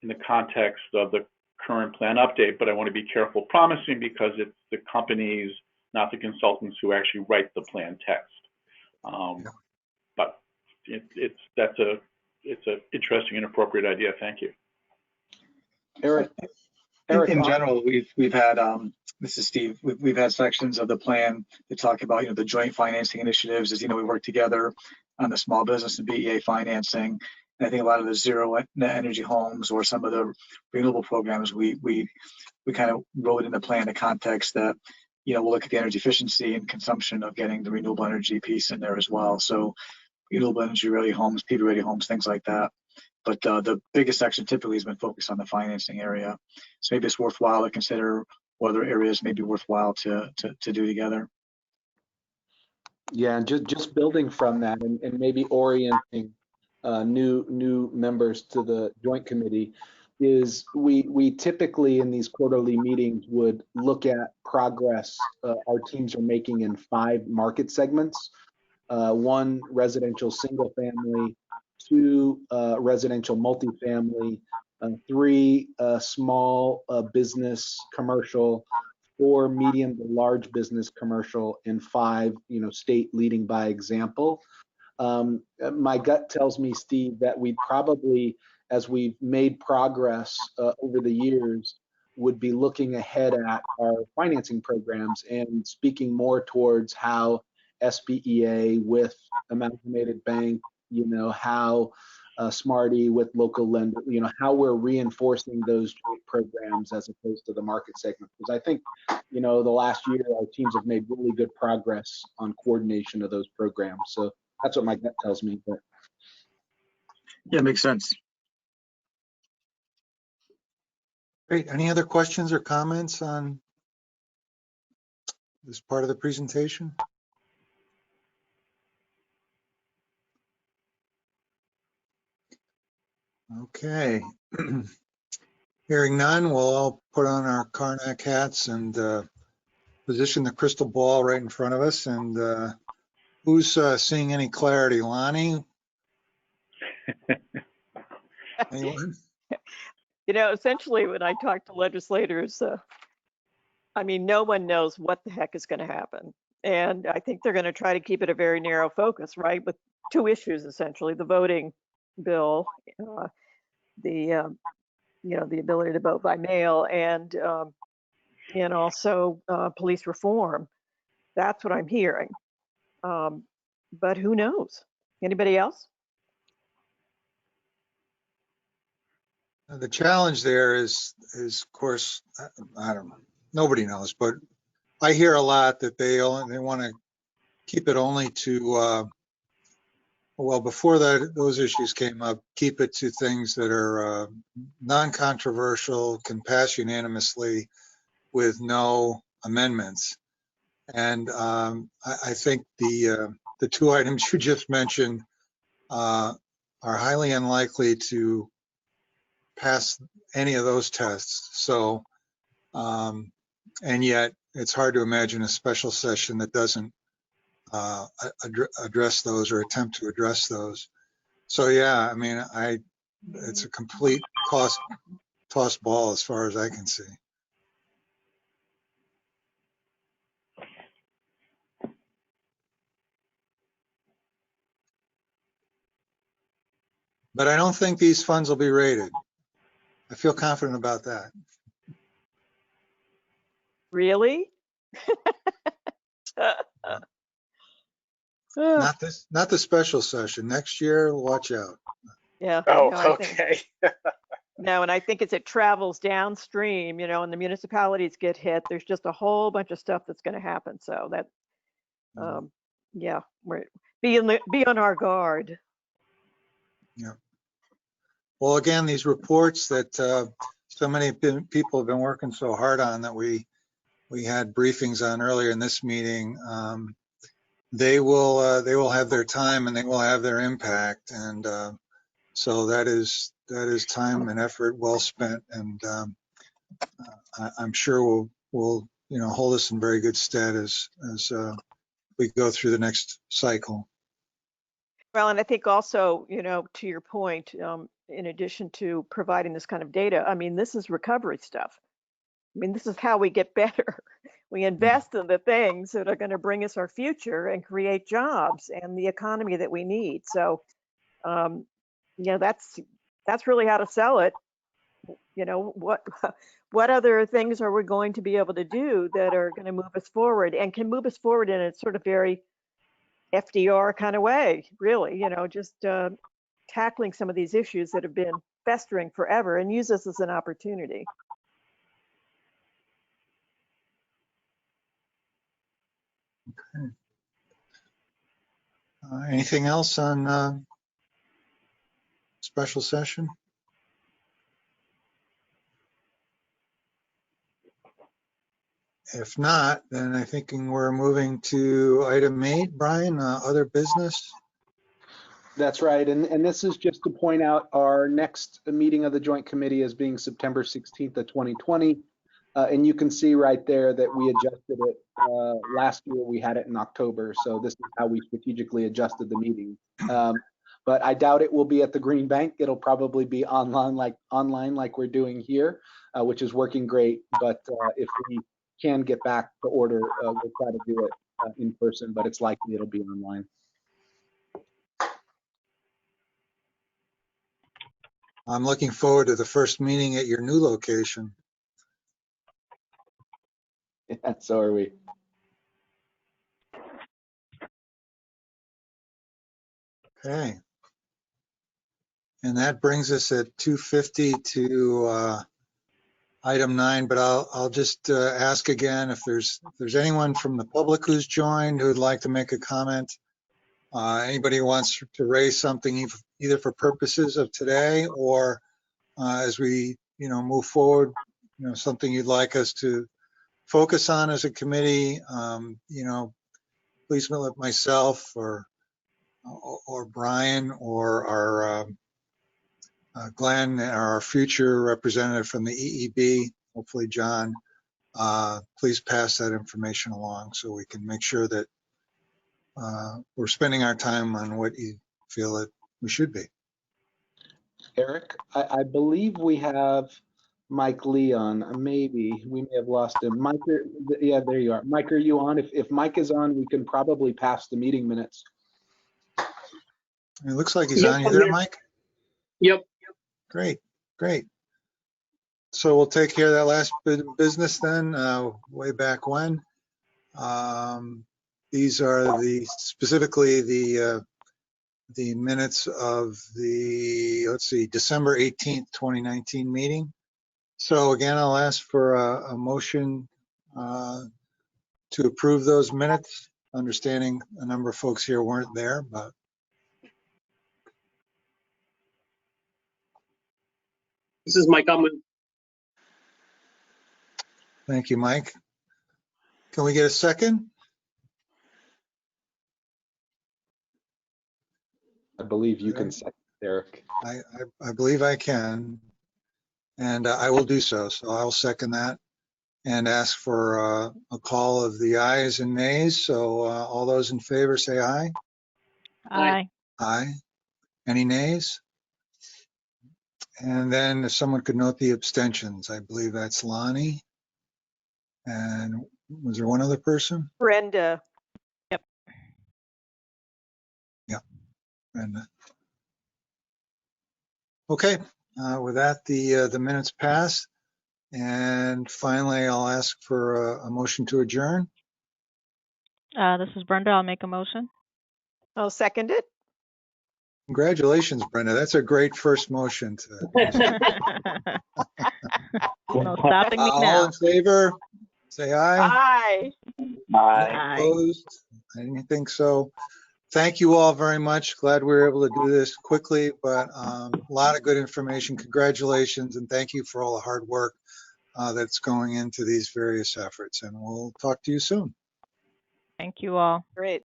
in the context of the current plan update. But I want to be careful promising, because it's the companies, not the consultants, who actually write the plan text. But it's an interesting and appropriate idea. Thank you, Eric. In general, we've had this is Steve. We've had sections of the plan that talk about the joint financing initiatives. As we work together on the small business and BEA financing. And I think a lot of the zero net energy homes or some of the renewable programs, we kind of wrote in the plan the context that we'll look at the energy efficiency and consumption of getting the renewable energy piece in there as well. So renewable energy ready homes, PV ready homes, things like that. But the biggest section typically has been focused on the financing area. So maybe it's worthwhile to consider what other areas may be worthwhile to do together. Yeah, and just building from that, and maybe orienting new members to the joint committee, is we typically in these quarterly meetings would look at progress our teams are making in 5 market segments. 1, residential single family, 2, residential multifamily, 3, small business commercial, 4, medium to large business commercial, and 5, state leading by example. My gut tells me, Steve, that we probably, as we've made progress over the years, would be looking ahead at our financing programs and speaking more towards how SBEA with Amalgamated Bank, how Smarty with local lender, how we're reinforcing those joint programs as opposed to the market segment. Because I think, the last year our teams have made really good progress on coordination of those programs. So that's what my gut tells me. But yeah, makes sense. Great. Any other questions or comments on this part of the presentation? Okay. Hearing none, we'll all put on our Karnak hats and position the crystal ball right in front of us. And who's seeing any clarity? Lonnie? Anyone? Essentially when I talk to legislators, no one knows what the heck is going to happen. And I think they're going to try to keep it a very narrow focus, right? With 2 issues, essentially, the voting bill, the the ability to vote by mail, and also police reform. That's what I'm hearing. But who knows? Anybody else? The challenge there is of course, I don't know, nobody knows, but I hear a lot that they want to keep it only to, well, before those issues came up, keep it to things that are non-controversial, can pass unanimously with no amendments. And I think the two items you just mentioned are highly unlikely to pass any of those tests. So, and yet it's hard to imagine a special session that doesn't address those or attempt to address those. So yeah, I mean, it's a complete toss ball as far as I can see. But I don't think these funds will be rated. I feel confident about that. Really? Not the special session. Next year, watch out. Yeah. Oh, No, I think okay. no, and I think as it travels downstream, and the municipalities get hit, there's just a whole bunch of stuff that's going to happen. So that, yeah, be on our guard. Yeah. Well, again, these reports that so many people have been working so hard on that we had briefings on earlier in this meeting, they will have their time and they will have their impact, and so that is time and effort well spent, and I'm sure will hold us in very good stead as we go through the next cycle. Well, and I think also, to your point, in addition to providing this kind of data, I mean, this is recovery stuff. I mean, this is how we get better. We invest in the things that are going to bring us our future and create jobs and the economy that we need. So, that's really how to sell it. What other things are we going to be able to do that are going to move us forward and can move us forward in a sort of very FDR kind of way, really, just tackling some of these issues that have been festering forever, and use this as an opportunity. Okay. Anything else on special session? If not, then I think we're moving to item 8, Brian, other business. That's right. And this is just to point out our next meeting of the Joint Committee as being September 16th of 2020. And you can see right there that we adjusted it. Last year we had it in October. So this is how we strategically adjusted the meeting. But I doubt it will be at the Green Bank. It'll probably be online like we're doing here, which is working great. But if we can get back to order, we'll try to do it in person, but it's likely it'll be online. I'm looking forward to the first meeting at your new location. Yeah, so are we. Okay. And that brings us at 2:50 to item 9, but I'll just ask again if there's anyone from the public who's joined who would like to make a comment. Anybody who wants to raise something either for purposes of today or as we move forward, something you'd like us to focus on as a committee, please let myself or Brian or our Glenn, our future representative from the EEB, hopefully John, please pass that information along so we can make sure that we're spending our time on what you feel that we should be. Eric, I believe we have Mike Lee on. Maybe we may have lost him. Mike, yeah, there you are. Mike, are you on? If Mike is on, we can probably pass the meeting minutes. It looks like he's on. You there, Mike? Yep. Great. So we'll take care of that last bit of business then, way back when. These are specifically the minutes of the, let's see, December 18th, 2019 meeting. So again, I'll ask for a motion to approve those minutes, understanding a number of folks here weren't there, but This is Mike. I'll move. thank you, Mike. Can we get a second? I believe you can second, Derek. I believe I can, and I will do so. So I'll second that and ask for a call of the ayes and nays. So all those in favor say aye. Aye. Aye. Any nays? And then if someone could note the abstentions, I believe that's Lonnie. And was there one other person? Brenda. Yep. Yeah, Brenda. Okay, with that, the minutes pass. And finally, I'll ask for a motion to adjourn. This is Brenda. I'll make a motion. I'll second it. Congratulations, Brenda. That's a great first motion. No stopping me All now. in favor, say aye. Aye. Aye. Opposed? I didn't think so. Thank you all very much. Glad we were able to do this quickly, but a lot of good information. Congratulations, and thank you for all the hard work that's going into these various efforts. And we'll talk to you soon. Thank you all. Great.